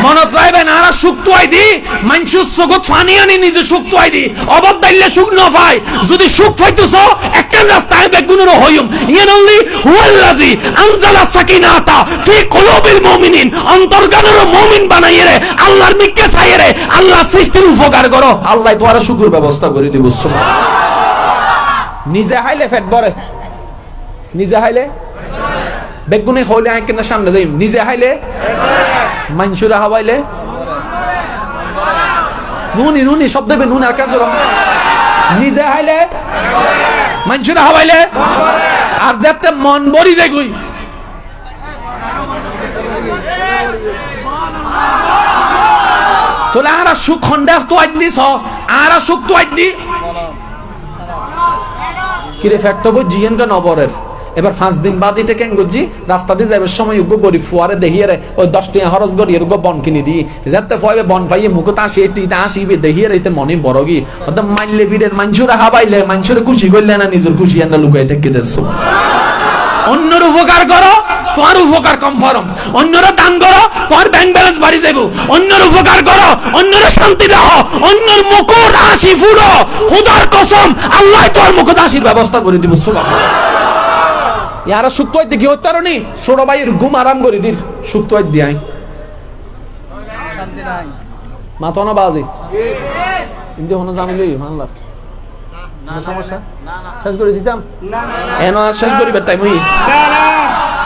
মনত রাখবেন আরা সুখ তুই দি মানুষের চোখত ফানি আনি নিজে সুখ তুই দি অবদ দাইলে সুখ ন পায়। যদি সুখ পাইতেছ একটা রাস্তায় বেগুনের হইম ইয়ানাল্লি হুয়াল্লাযী আনজালা সাকিনাতা ফি কুলুবিল মুমিনিন, অন্তর্গানের মুমিন বানাইয়ে রে আল্লাহর মিকে চাইয়ে রে আল্লাহ সৃষ্টির উপকার করো, আল্লাহ তোমার সুখের ব্যবস্থা করে দিব। নিজে হাইলে পেট ভরে, নিজে হাইলে বেগুনে হইলে আই কেন সামনে যাই, নিজে হাইলে মাইনসুরা হাওয়াইলে নুনি নুনি শব্দ দেবে নুন আর কাজ নিজে হাইলে মাইনসুরা হাওয়াইলে আর যেতে মন বরি যায় গুই তোলে আর সুখ খন্ডে তো আজ দিস আর সুখ তো আজ দি কিরে ফ্যাক্ট জিয়েন কা নবরের এবার 5 দিন বাদ এটা কেন গজি রাস্তা দিয়ে যাবে সময় উগো গরি ফুয়ারে দেখিয়ে রে ওই 10 টাকা খরচ করি এর উগো বন কিনে দি যাতে ফয়বে বন পাইয়ে মুখত আসি এটিতে আসিবে দেখিয়ে রে এতে মনে বড় গি ওটা মাইলে ফিরের মানসুরা হাবাইলে মানসুরে খুশি করলে না নিজের খুশি এন্ড লুকাই থেকে দেছো। অন্যর উপকার করো তোমার উপকার কম ফরম, অন্যরা দান করো তোমার ব্যাংক ব্যালেন্স বাড়ি যাইব, অন্যর উপকার করো অন্যরা শান্তি রাখো, অন্যর মুকুট হাসি ফুড়ো, খোদার কসম আল্লাহ তোমার মুকুট হাসির ব্যবস্থা করে দিব। সুবহানাল্লাহ ইয়ারা সুক্তই দেখি হতারনি ছোট ভাইয়ের ঘুম আরাম করে দির সুক্তই দিয়াই শান্তি নাই মাথা না বাজে কিন্তু হনো জামিলই আল্লাহ না সমস্যা না না শেষ করে দিতাম না না এনো শেষ করিবে টাইম হই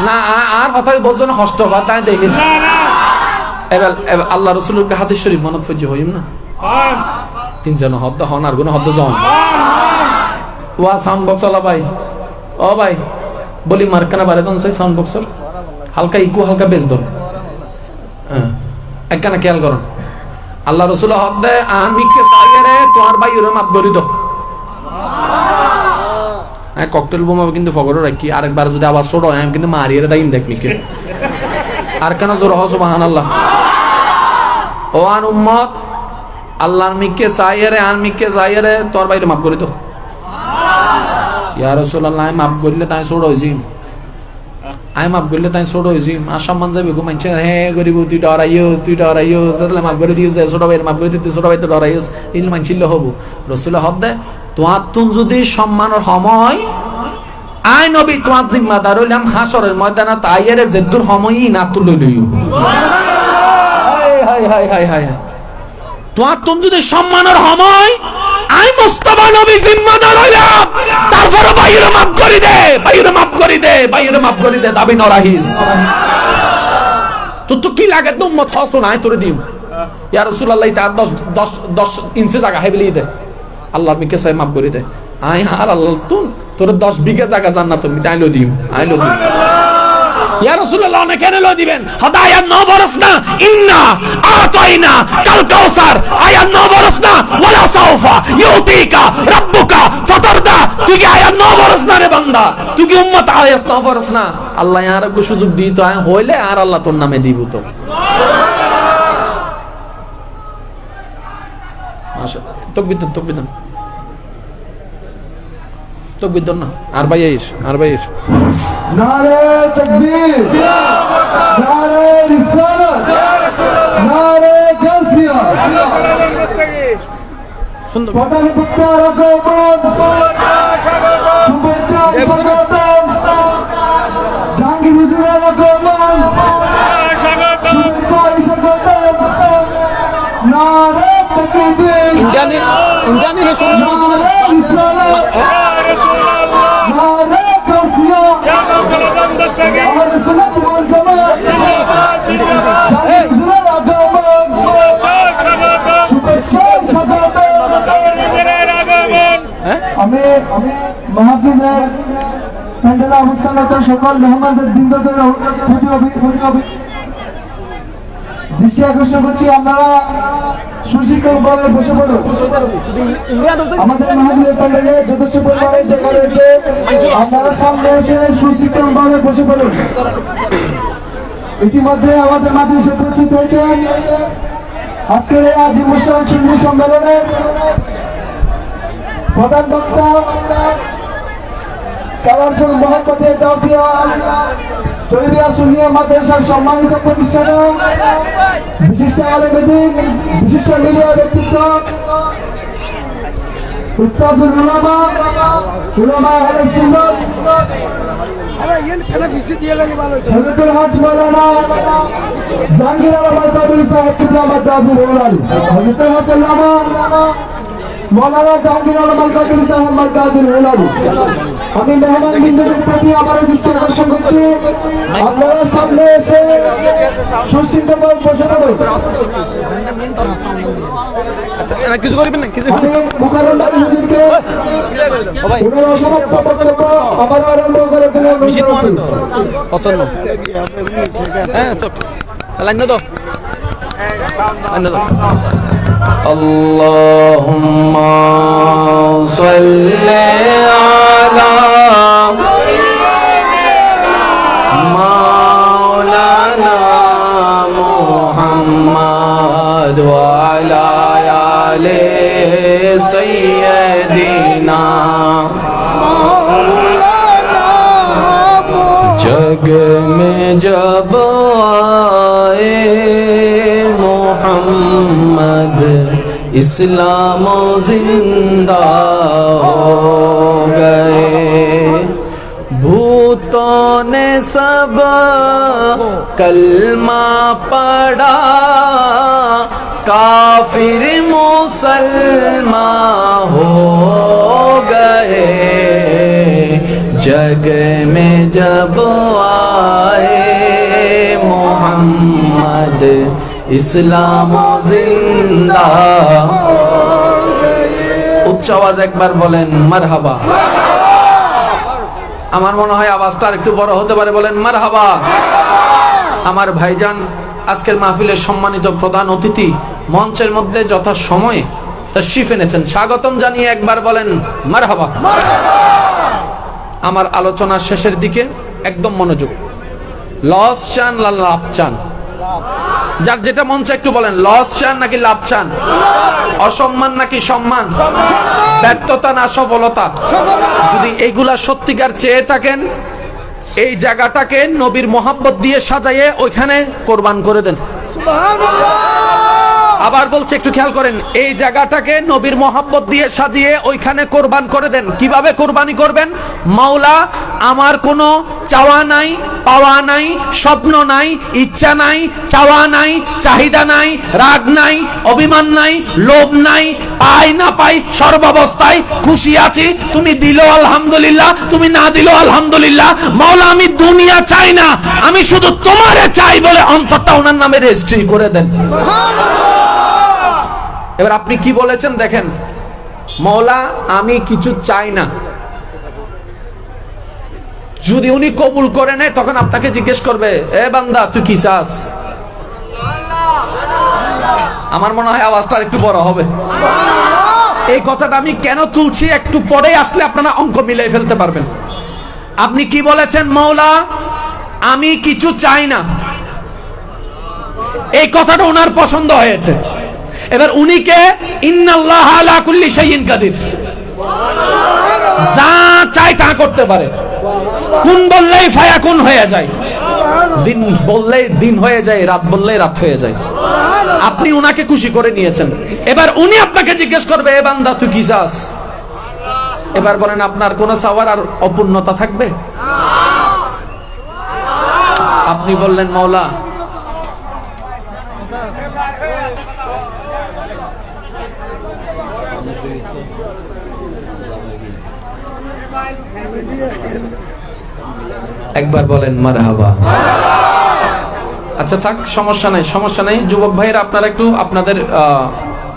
না আর হঠাৎ বজন কষ্ট বা তাই দেখি না না এবার আল্লাহ রাসূলের হাদিস শরীফ মনত ফজি হইম না তিনজন হদ্দ হন আর গুণ হদ্দ জন ওয়া সাউন্ড বক্স আলা ভাই ও ভাই বলি মার্কানা বারে দন সেই সাউন্ড বক্সর হালকা ইকো হালকা বেজ দন হ্যাঁ একখানা খেয়াল করুন আল্লাহ রাসূল হক দে আমি কে সাইরে তোমার ভাই ওরে মাফ করি দাও। হ্যাঁ ককটেল বোমা কিন্তু ফগড় রাখি আরেকবার যদি আবার ছোট হয় আমি কিন্তু মারিয়ে দাইম দেখলি কে আর কেন জোর হ সুবহানাল্লাহ। ও আন উম্মত আল্লাহর মিকে সাইরে আর মিকে সাইরে তোর ভাইরে মাফ করি দাও। ইয়া রাসূলুল্লাহ আমি মাফ করলে তাই ছোট হইছি, আমি মাফ করলে তাই ছোট হইছি আর সম্মান যাবে গো মানছে হে গরিব তুই ডরাইও তাহলে মাফ করে দিও ছোট ভাই মাফ করে দিতে ছোট ভাই তো ডরাইও এই মানছিল হব। রাসূল হদ দে তোমার তুম যদি সম্মানের সময় আই নবী তোমার জিম্মাদার হইলাম হাসরের ময়দানে তাইরে জেদ্দুর সময়ই না তুলে লইও। হায় হায় হায় হায় হায় তোমার তুম যদি সম্মানের সময় আই মুস্তাফা নবী জিম্মাদার হইলাম তারপরে বাইরে মাফ করে দে বাইরে মাফ করে দে বাইরে মাফ করে দে দাবি নরাহিস তো কি লাগে তো উম্মত হসন আই তোরে দিও ইয়া রাসূলুল্লাহ তার 10 ইঞ্চি জায়গা হেবলি দে আল্লাহর মিকে সাই মাফ করে দে আই আর আল্লাহ তোর 10 বিঘা জায়গা জান্নাত আমি তাইলো দিও আইলো দিও ইয়া রাসূলুল্লাহ অনেক কেন লো দিবেন হাদায়াত ন বরস না ইন্না আতাইনা কাল কাউসার আয়াত ন বরস না ওয়ালা সাউফা ইউতিকা রাব্বুকা ফাতারদা তুই কি আয়াত ন বরস না রে বান্দা তুই কি উম্মত আয়াত ন বরস না আল্লাহ আর কো সুযোগ দি তো হইলে আর আল্লাহ তোর নামে দিব তো মাশাআল্লাহ তাকবীর তকবীর দন না আর বাইশ নারে তাকবীর নারে রিসালাত নারে গাছিয়া সুন্দর পটালি পুত্র গোবন শুভেচ্ছা স্বাগতম জাহাঙ্গীর হুজুরের আগমন স্বাগতম নারে তাকবীর ইন্ডিয়ানি সুন্দর আমি মাহফিলের প্যান্ডেলে অবস্থানরত সকল মেহমানদের বৃন্দদের দৃষ্টি আকর্ষণ করছি আপনারা সুশিক্ষকভাবে বসে পড়ুন। আমাদের মাহফিলের প্যান্ডেলে যথেষ্ট পরিমাণে জায়গা রয়েছে, আপনারা সামনে এসে সুশিক্ষকভাবে বসে পড়ুন। ইতিমধ্যে আমাদের মাঝে এসে উপস্থিত হয়েছেন আজকের এই আজিম মুসলিম শিল্পী সম্মেলনের প্রধান বক্তা কালারপুর মোহাম্মদের দাওসিয়া তরবিয়া সুন্নিয়া মাদ্রাসার সম্মানিত প্রতিষ্ঠাতা বিশিষ্ট আলেম-এ-দ্বীন, বিশিষ্ট মিডিয়া ব্যক্তিত্ব, উস্তাদুল উলামা, উলামা আহলে সুন্নাত, হযরতুল হক মাওলানা জাহাঙ্গীর আলম আল-কাদরি সাহেব কিবলামত দাজির উলালি, হযরতুল হক আল্লামা মাওলানা জাহাঙ্গীর আলম আল-কাদরি সাহেব আল-কাদরি উলালি। আমি মেহমান বিন্দুদের প্রতি আমার দৃষ্টি আকর্ষণ করছি, আপনারা সামনে এসে সুশৃঙ্খলভাবে বসে পড়ুন। কিছু করবেন না, কিছু আমি মুকাররম আলী হুজুরকে ওনার অসমাপ্ত বক্তব্য আবার আরম্ভ করার জন্য অনুরোধ করছি। পছন্দ হ্যাঁ তো লাইন দাও, লাইন দাও। আল্লাহুম্মা সাল্লি আলা মাওলানা মুহাম্মদ ওয়া আলা আলি সাইয়্যিদিনা। जग में जब आए मोहम्मद इस्लाम जिंदा हो गए, भूतों ने सब कलमा पढ़ा, काफिर मुसलमान हो गए, जग में जब आए मोहम्मद इस्लाम जिंदा। উচ্চ আওয়াজ একবার বলেন মারহাবা। আমার মনে হয় আওয়াজটা একটু বড় হতে পারে, বলেন মারহাবা। আমার ভাইজান আজকের মাহফিলের সম্মানিত প্রধান অতিথি মঞ্চের মধ্যে যথা সময়ে তাশরিফ এনেছেন, স্বাগতম জানিয়ে একবার বলেন মারহাবা। আমার আলোচনা শেষের দিকে একদম মনোযোগ। লস চান না লাভ চান? যার যেটা মন চায় একটু বলেন, লস চান নাকি লাভ চান? অসম্মান নাকি সম্মান? ব্যর্থতা না সফলতা? যদি এইগুলা সত্যিকার চেয়ে থাকেন, এই জায়গাটাকে নবীর মোহাব্বত দিয়ে সাজাইয়ে ওইখানে কোরবান করে দেন। আবার বলছে, একটু খেয়াল করেন, এই জায়গাটাকে নবীর মোহাব্বত দিয়ে সাজিয়ে ওইখানে কোরবান করে দেন। কিভাবে কোরবানি করবেন? মাওলা, আমার কোনো চাওয়া নাই, পাওয়া নাই, স্বপ্ন নাই, ইচ্ছা নাই, চাওয়া নাই, চাহিদা নাই, রাগ নাই, অভিমান নাই, লোভ নাই, পাই না পাই সর্বাবস্থায় খুশি আছি। তুমি দিলো আলহামদুলিল্লাহ, তুমি না দিলো আলহামদুলিল্লাহ। মাওলা, আমি দুনিয়া চাই না, আমি শুধু তোমারে চাই বলে অন্তরটা ওনার নামে রেজিস্ট্রি করে দেন। এবার আপনি কি বলেছেন দেখেন, মওলা আমি কিছু চাই না। যদি উনি কবুল করে নেয় তখন আপনাকে জিজ্ঞেস করবে, এ বান্দা তুই কি চাস? আমার মনে হয় আওয়াজটা একটু বড় হবে। এই কথাটা আমি কেন তুলছি একটু পরে আসলে আপনারা অঙ্ক মিলাই ফেলতে পারবেন। আপনি কি বলেছেন? মওলা আমি কিছু চাই না। এই কথাটা ওনার পছন্দ হয়েছে। এবার উনিকে ইন্নাল্লাহ আলা কুল্লি শাইইন কাদির, যা চাই তা করতে পারে। কোন বললেই ফায়াকুন হয়ে যায়, দিন বললেই দিন হয়ে যায়, রাত বললেই রাত হয়ে যায়। আপনি উনাকে খুশি করে নিয়েছেন। এবার উনি আপনাকে জিজ্ঞেস করবে, এ বান্দা তুই কি চাস? এবার বলেন, আপনার কোন চাওয়ার আর অপূর্ণতা থাকবে? আপনি বললেন, মাওলা একবার বলেন মারহাবা। আচ্ছা থাক, সমস্যা নাই, সমস্যা নাই। যুবক ভাইয়েরা আপনারা একটু আপনাদের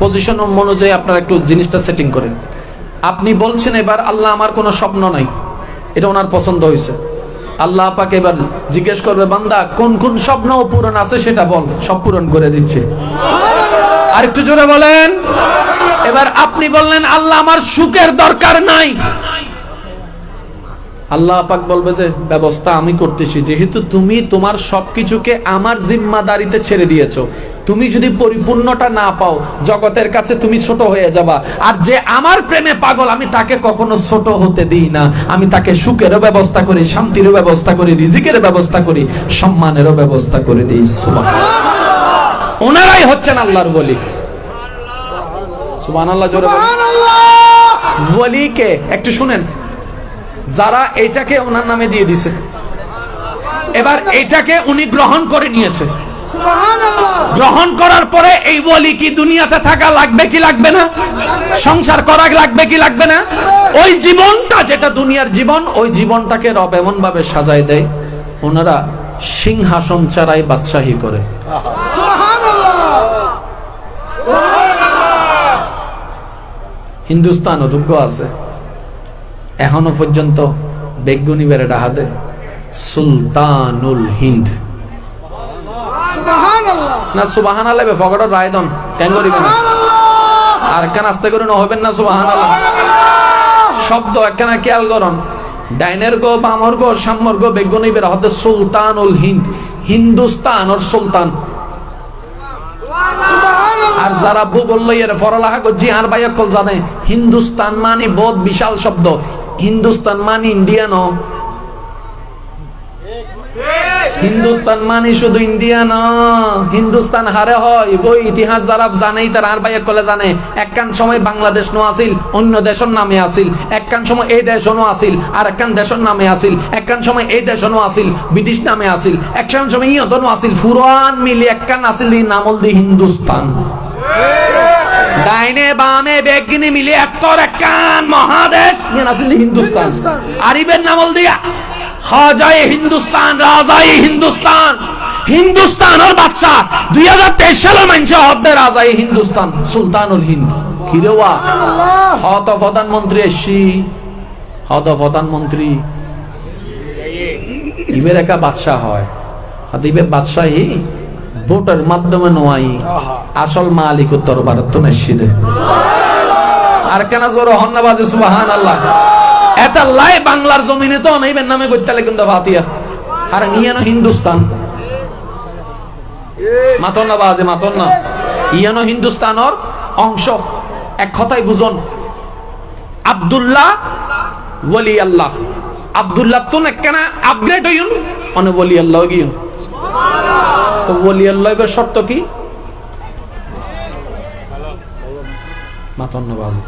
পজিশন অনুযায়ী আপনারা একটু জিনিসটা সেটিং করেন। আপনি বলছেন এবার, আল্লাহ আমার কোনো স্বপ্ন নাই, এটা ওনার পছন্দ হয়েছে। আল্লাহ পাক এবার জিজ্ঞেস করবে, বান্দা কোন কোন স্বপ্ন পূরণ আছে সেটা বল, সব পূরণ করে দিচ্ছে। আর একটু জোরে বলেন। এবার আপনি বললেন আল্লাহ আমার সুখের দরকার নাই, আল্লাহ পাক বলবে যে ব্যবস্থা আমি করতেছি, যেহেতু তুমি তোমার সবকিছুকে আমার জিম্মাদারিতে ছেড়ে দিয়েছো, তুমি যদি পরিপূর্ণটা না পাও জগতের কাছে তুমি ছোট হয়ে যাবা। আর যে আমার প্রেমে পাগল আমি তাকে কখনো ছোট হতে দিই না, আমি তাকে সুখেরও ব্যবস্থা করি, শান্তিরও ব্যবস্থা করি, রিজিকের ব্যবস্থা করি, সম্মানেরও ব্যবস্থা করে দিই। সুবহানাল্লাহ। ওনারাই হচ্ছেন আল্লাহর ওলি। সুবহানাল্লাহ জোরে বলেন। ওলিকে একটু শুনেন, যারা এটাকে ওনার নামে দিয়ে দিছে, এবার এটাকে উনি গ্রহণ করে নিয়েছে, গ্রহণ করার পরে এই ওলি কি দুনিয়াতে থাকা লাগবে কি লাগবে না, সংসার করা লাগবে কি লাগবে না, ওই জীবনটা যেটা দুনিয়ার জীবন, ওই জীবনটাকে রব এমন ভাবে সাজায় দেয় ওনারা সিংহাসন ছাড়াই বাদশাহী করে। হিন্দুস্তান অযোগ্য আছে এখনো পর্যন্ত বেগুনি বেড়ে ডাহাতে সুলতানুল হিন্দ না সুবহানাল্লাহ বে ফগড় রায়দন কেন করিবে না আর কেন আস্তে করে না হবেন না সুবহানাল্লাহ শব্দ একখানা খেয়াল করুন, ডাইনের গো বামর গো সামর গো বেগুনি বেড়ে হতে সুলতানুল হিন্দ, হিন্দুস্তান ওর সুলতান। আর যারা ভূগোল লইয়ের পড়ালেখা করছি আর ভাই অকল জানে হিন্দুস্তান মানে বহুত বিশাল শব্দ, হিন্দুস্তান মানে ইন্ডিয়া ন, হিন্দুস্তান মানে শুধু ইন্ডিয়া ন, হিন্দুস্তান হারে হয় বই ইতিহাস যারা জানেই তার আর ভাই অকলে জানে একখান সময় বাংলাদেশ নো আসিল, অন্য দেশের নামে আসিল, একখান সময় এই দেশ নো আসিল, আর একখান দেশের নামে আসিল, একখান সময় এই দেশ নো আসিল ব্রিটিশ নামে আসিল, একখান সময় ইয়ত নো আসিল, ফুরান মিলি একখান আসিল নামল দি হিন্দুস্তান। ডাইনে বামে বেগিনি মিলে একতর একখান মহাদেশ ইয়ে আসিল হিন্দুস্তান, আরিবের নামল দিয়া খাজায়ে হিন্দুস্তান, রাজায়ে হিন্দুস্তান, হিন্দুস্তান আর বাদশা 2023 সালের মানছে হদ্দে রাজায়ে হিন্দুস্তান সুলতানুল হিন্দ। কিরেওয়া হত প্রধানমন্ত্রী এসছি, হত প্রধানমন্ত্রী ইবের একা বাদশা হয়, হত ইবে বাদশাহী ভোটের মাধ্যমে নোয়াই, আসল মালিক উত্তর ভারত নেশিদে। আর কেন জোর হন্না বাজে সুবহানাল্লাহ। এটা লাই বাংলার জমিনে তো নাইবেন নামে কইতালে কিন্তু ফাতিয়া আর নিয়ানো হিন্দুস্তান মাতন না বাজে মাতন না ইয়ানো হিন্দুস্তানের অংশ। এক কথাই বুঝুন আব্দুল্লাহ ওলি আল্লাহ, আব্দুল্লাহ তো একখানা আপগ্রেড হইন অনে ওলি আল্লাহ গিয়ুন। তো ওলি আল্লাহ এর শর্ত কি? মাতন না বাজে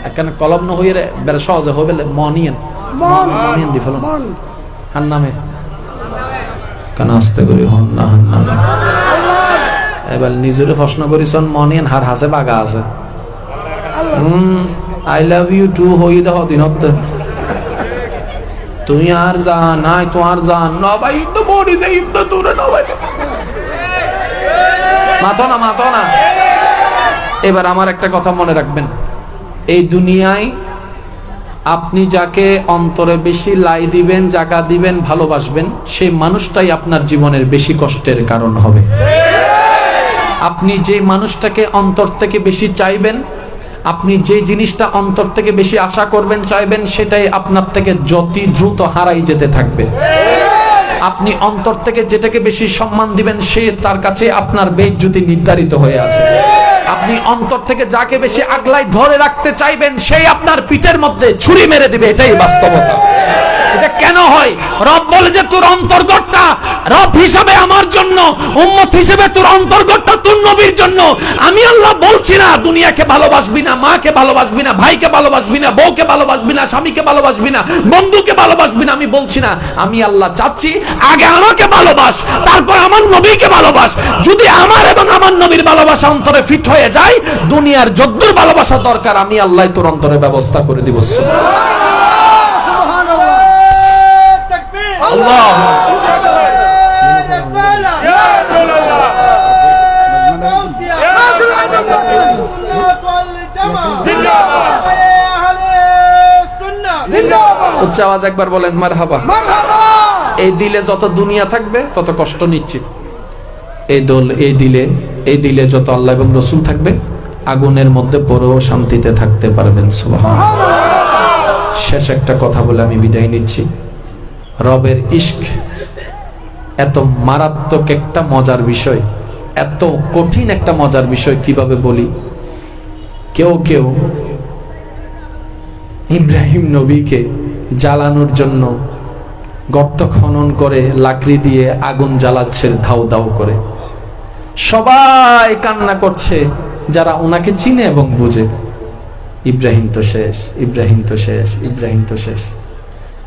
একখানে কলম না হইরে বেড়ে সহজে হবে মনিয়েন মনিয়েন দি ফেলুন হান নামে কেন আসতে করি হন না হান নামে। এবার নিজেরে প্রশ্ন করিছন মনিয়েন হার হাসে বাগা আছে আই লাভ ইউ টু হই দেহ দিনত তুই আর যা নাই তো আর যা না ভাই তো বড়ি যাই তো দূরে না ভাই মাথো না মাথো না। এবার আমার একটা কথা মনে রাখবেন, এই দুনিয়ায় আপনি যাকে অন্তরে বেশি লাই দিবেন, জায়গা দিবেন, ভালোবাসবেন, সেই মানুষটাই আপনার জীবনের বেশি কষ্টের কারণ হবে। আপনি যে মানুষটাকে অন্তর থেকে বেশি চাইবেন, আপনি যে জিনিসটা অন্তর থেকে বেশি আশা করবেন চাইবেন, সেটাই আপনার থেকে যত দ্রুত হারাই যেতে থাকবে। আপনি অন্তর থেকে যেটাকে বেশি সম্মান দিবেন, সে তার কাছে আপনার বেইজ্জতি নির্ধারিত হয়ে আছে। আপনি অন্তর থেকে যাকে বেশি আগলাই ধরে রাখতে চাইবেন, সেই আপনার পিঠের মধ্যে ছুরি মেরে দিবে, এটাই বাস্তবতা। এটা কেন হয়? রব বলে যে তোর অন্তর্গতটা রব হিসাবে আমার জন্য, উম্মত হিসেবে তোর অন্তর্গতটা তোর নবীর জন্য। আমি আল্লাহ বলছি না দুনিয়াকে ভালোবাসবি না, মাকে ভালোবাসবি না, ভাইকে ভালোবাসবি না, বউকে ভালোবাসবি না, স্বামীকে ভালোবাসবি না, বন্ধুকে ভালোবাসবি না, আমি বলছি না। আমি আল্লাহ চাচ্ছি আগে আমাকে ভালোবাস, তারপর আমার নবীকে ভালোবাস। যদি আমার এবং আমার নবীর ভালোবাসা অন্তরে ফিট হয়ে যায়, দুনিয়ার যদ্দুর ভালোবাসা দরকার আমি আল্লাহ তোর অন্তরে ব্যবস্থা করে দিব। আল্লাহ উচ্চ আওয়াজ একবার বলেন মারহাবা। এই দিলে যত দুনিয়া থাকবে তত কষ্ট নিশ্চিত। এই দিলে এই দিলে যত আল্লাহ এবং রসুল থাকবে আগুনের মধ্যে পড়েও শান্তিতে থাকতে পারবেন। সুবহানাল্লাহ। শেষ একটা কথা বলে আমি বিদায় নিচ্ছি। রবের ইশক এত মারাত্মক একটা মজার বিষয়, এত কঠিন একটা মজার বিষয়, কিভাবে বলি। কেউ কেউ ইব্রাহিম নবীকে জ্বালানোর জন্য গর্ত খনন করে লাকড়ি দিয়ে আগুন জ্বালাচ্ছে ধাউ ধাউ করে। সবাই কান্না করছে যারা ওনাকে চিনে এবং বুঝে, ইব্রাহিম তো শেষ, ইব্রাহিম তো শেষ, ইব্রাহিম তো শেষ।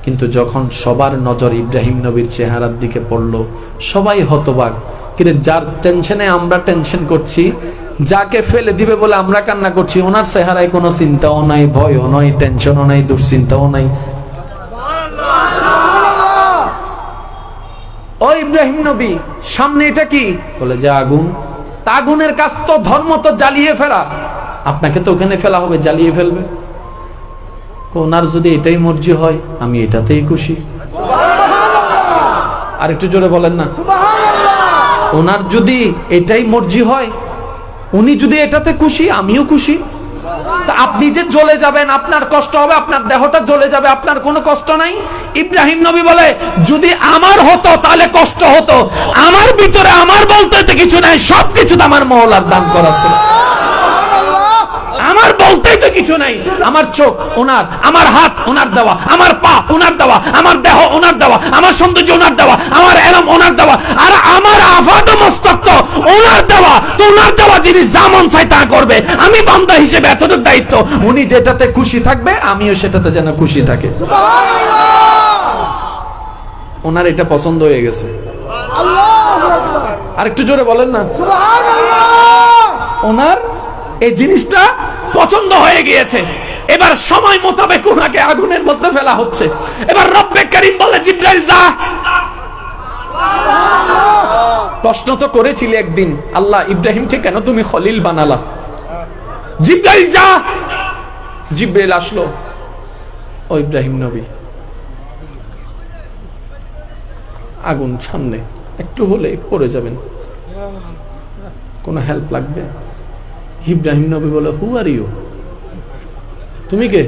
কিন্তু যখন সবার নজর ইব্রাহিম নবীর চেহারার দিকে পড়লো, সবাই হতবাক। কিন্তু যার টেনশনে আমরা টেনশন করছি, যাকে ফেলে দিবে বলে আমরা কান্না করছি, ওনার চেহারায় কোনো চিন্তাও নাই, ভয়ও নাই, টেনশনও নাই, দুশ্চিন্তাও নাই। ও ইব্রাহিম নবী, সামনে এটা কি? বলে যে আগুন। তা আগুনের কাজ তো ধর্ম তো জ্বালিয়ে ফেলা, আপনাকে তো ওখানে ফেলা হবে, জ্বালিয়ে ফেলবে। ওনার যদি এটাই মর্জি হয়, আমি এটাতেই খুশি। আর একটু জোরে বলেন না। ওনার যদি এটাই মর্জি হয়, উনি যদি এটাতে খুশি, আমিও খুশি। তা আপনি যে জ্বলে যাবেন, আপনার কষ্ট হবে, আপনার দেহটা জ্বলে যাবে, আপনার কোনো কষ্ট নাই। ইব্রাহিম নবী বলে যদি আমার হতো তাহলে কষ্ট হতো, আমার ভিতরে আমার বলতে তো কিছু নাই, সবকিছু তো আমার মওলার দান করা ছিল। আমার বলতেই তো কিছু নাই। আমার চোখ ওনার, আমার হাত ওনার দেওয়া, আমার পা ওনার দেওয়া, আমার দেহ ওনার দেওয়া, আমার সৌন্দর্য ওনার দেওয়া, আমার এলম ওনার দেওয়া, আর আমার আফাত মস্তক তো ওনার দেওয়া। তো ওনার দেওয়া জিনিস যা মন চায় তা করবে। আমি বান্দা হিসেবে এতটুকু দায়িত্ব, উনি যেটাতে খুশি থাকবে আমিও সেটাতে যেন খুশি থাকে। ওনার এটা পছন্দ হয়ে গেছে। আর একটু জোরে বলেন না। ওনার এই জিনিসটা পছন্দ হয়ে গিয়েছে। এবার সময় মোতাবেক ওনাকে আগুনের মধ্যে ফেলা হচ্ছে। এবার রব্বে কারীম বলে জিবরাইল যা। প্রশ্ন তো করেছিলে একদিন, আল্লাহ ইব্রাহিমকে কেন তুমি খলিল বানালা? জিবরাইল যা। জিবরাইল আসলো। ও ইব্রাহিম নবী, আগুন সামনে, একটু হলে পড়ে যাবেন, কোনো হেল্প লাগবে? ইব্রাহিম নবী বলে হু আর ইউ, তুমি কে?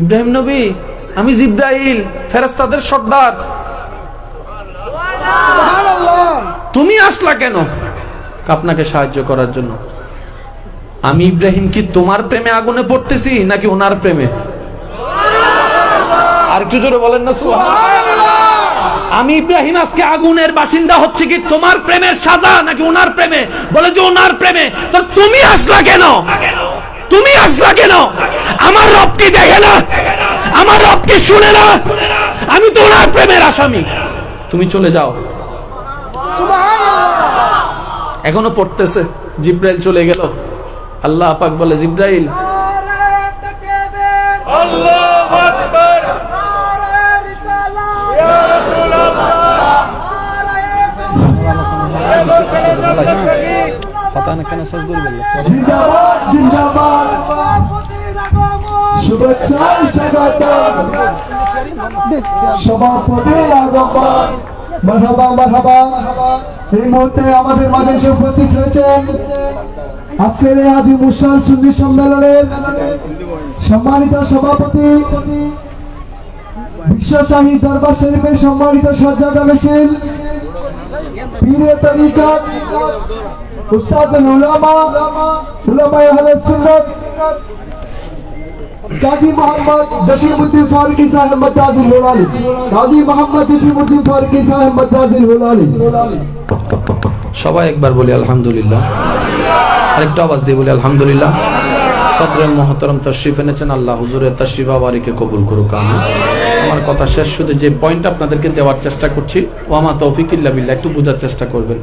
ইব্রাহিম নবী, আমি জিবরাইল, ফেরেশতাদের সর্দার। তুমি আসলা কেন? আপনাকে সাহায্য করার জন্য। আমি ইব্রাহিম কি তোমার প্রেমে আগুনে পড়তেছি নাকি ওনার প্রেমে? আর একটু জোরে বলেন না সুবহানাল্লাহ। আমি ইব্রাহিম আজকে আগুনের বাসিন্দা হচ্ছে কি তোমার প্রেমের সাজা নাকি ওনার প্রেমে? বলে যে ওনার প্রেমে। তো তুমি আসলা কেন? তুমি আসলা কেন? আমার রব কি দেখে না? আমার রব কি শুনে না? আমি তো ওনার প্রেমের আসামি। তুমি চলে যাও। এখনো পড়তেছে। জিবরাইল চলে গেল। আল্লাহ পাক বলে জিবরাইল, আল্লাহু আকবার, এই মুহূর্তে আমাদের মাঝে এসে উপস্থিত হয়েছেন আজকের এই আজি মুসলিম সুন্নি সম্মেলনের সম্মানিত সভাপতি, বিশ্বশাহী দরবার শরীফের সম্মানিত সজ্জাদা মিছিল, পীরে তরিকত, উস্তাদুল উলামা, উলামায়ে আহলে সুন্নাত, কাজী মোহাম্মদ জসিমউদ্দিন ফারুকী সাহেব মাদ্রাসুল হুলালি, কাজী মোহাম্মদ জসিমউদ্দিন ফারুকী সাহেব মাদ্রাসুল হুলালি। সবাই একবার বলি আলহামদুলিল্লাহ। আরেকটা আওয়াজ দিয়ে বলি আলহামদুলিল্লাহ। সদরে মুহতারাম তশরিফ এনেছেন, আল্লাহ হুজুরের তশরিফ আবারিকে কবুল করুক, আমিন। আমার কথা শেষ, শুধু যে পয়েন্ট আপনাদেরকে দেওয়ার চেষ্টা করছি, ওয়ামা তৌফিক ইল্লা বিল্লাহ, একটু বোঝার চেষ্টা করবেন।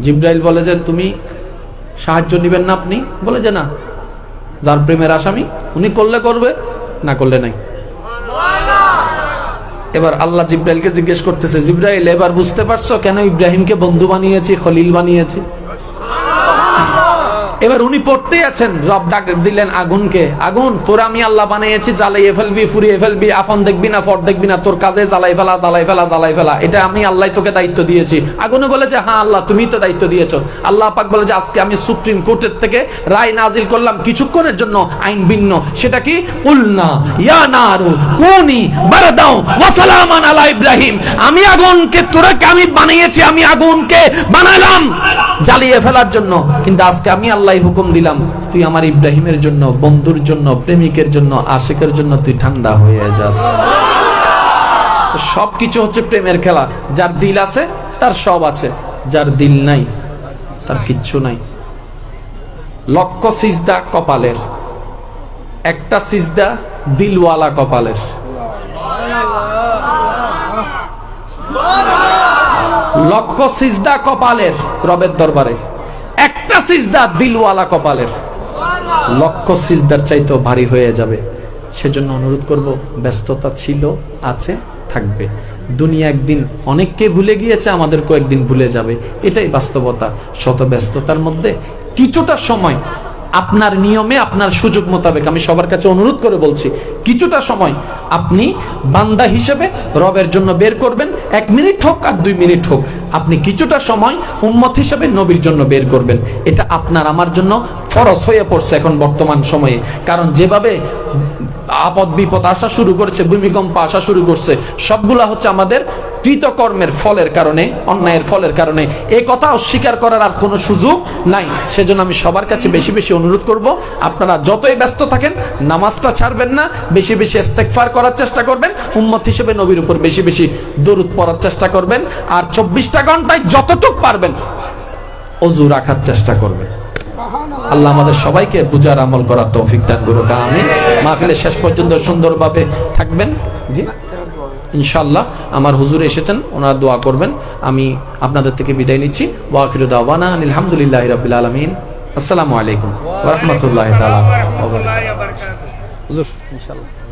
জিবরাইল বলে যে তুমি সাহায্য নেবেন না? আপনি বলে যে না, যার প্রেমের আসামি উনি করলে করবে, না করলে নাই। এবার আল্লাহ জিবরাইলকে জিজ্ঞেস করতেছে, জিবরাইল এবার বুঝতে পারছো কেন ইব্রাহিমকে বন্ধু বানিয়েছি, খলিল বানিয়েছি? এবার উনি পড়তে আছেন, রব ডাক দিলেন আগুনকে, আগুন তোর আমি আল্লাহ বানিয়েছি, জ্বালাইয়ে ফেলবি, ফুরিয়ে ফেলবি, আপন দেখবি না, ফর দেখবি না, তোর কাজে জ্বালাই ফেলা, জ্বালাই ফেলা, জ্বালাই ফেলা, এটা আমি আল্লাহ তোকে দায়িত্ব দিয়েছি। আগুনে বলে যে হ্যাঁ আল্লাহ তুমি তো দায়িত্ব দিয়েছো। আল্লাহ পাক বলে যে আজকে আমি সুপ্রিম কোর্টের থেকে রায় নাজিল করলাম কিছুক্ষণের জন্য আইন ভিন্ন, সেটা কি উলনা ইয়া নারু কুনি বারদাও ওয়া সালামান আলা ইব্রাহিম, আমি আগুনকে তোরাকে আমি বানিয়েছি, আমি আগুনকে বানালাম জ্বালিয়ে ফেলার জন্য, কিন্তু আজকে আমি আল্লাহ হুকুম দিলাম তুই আমার ইব্রাহিমের জন্য, বন্ধুর জন্য, প্রেমিকের জন্য, আশিকের জন্য তুই ঠান্ডা হয়ে যাস। সবকিছু হচ্ছে প্রেমের খেলা। যার দিল আছে তার সব আছে, যার দিল নাই তার কিচ্ছু নাই। লক্ষ সিজদা কপালের, একটা সিজদা দিলওয়ালা কপালের। লক্ষ সিজদা কপালের রবের দরবারে, একটা সিজদা দিলওয়ালা কপালের। লক্ষ সিজদার চাইতেও ভারী হয়ে যাবে। সেজন্য অনুরোধ করব, ব্যস্ততা ছিল, আছে, থাকবে। দুনিয়া একদিন অনেককে ভুলে গিয়েছে, আমাদের কয়েকদিন ভুলে যাবে, এটাই বাস্তবতা। শত ব্যস্ততার মধ্যে কিছুটা সময় আপনার নিয়মে, আপনার সুযোগ মোতাবেক, আমি সবার কাছে অনুরোধ করে বলছি, কিছুটা সময় আপনি বান্দা হিসেবে রবের জন্য বের করবেন। 1 মিনিট হোক আর 2 মিনিট হোক, আপনি কিছুটা সময় উম্মত হিসেবে নবীর জন্য বের করবেন। এটা আপনার আমার জন্য ফরজ হয়ে পড়ছে এখন বর্তমান সময়ে। কারণ যেভাবে আপদ বিপদ আসা শুরু করেছে, ভূমিকম্প আসা শুরু করছে, সবগুলা হচ্ছে আমাদের কৃতকর্মের ফলের কারণে, অন্যায়ের ফলের কারণে। এই কথা অস্বীকার করার আর কোনো সুযোগ নাই। সেজন্য আমি সবার কাছে বেশি বেশি অনুরোধ করব, আপনারা যতই ব্যস্ত থাকেন নামাজটা ছাড়বেন না, বেশি বেশি ইস্তেগফার করার চেষ্টা করবেন, উম্মত হিসেবে নবীর উপর বেশি বেশি দরুদ পড়ার চেষ্টা করবেন, আর 24টা ঘন্টায় যতটুকু পারবেন ওযু রাখার চেষ্টা করবেন। আল্লাহ আমাদের সবাইকে বুঝার আমল করার তৌফিক দান করুক, আমিন। মাহফিলের শেষ পর্যন্ত সুন্দরভাবে থাকবেন। জি ইনশাআল্লাহ আমার হুজুর এসেছেন, ওনারা দোয়া করবেন। আমি আপনাদের থেকে বিদায় নিচ্ছি। ওয়া আখিরু দাওয়ানা আলহামদুলিল্লাহি রাব্বিল আলামিন। আসসালামু আলাইকুম ওয়া রাহমাতুল্লাহি তাআলা ওয়া বারাকাতুহু। হুজুর ইনশাআল্লাহ।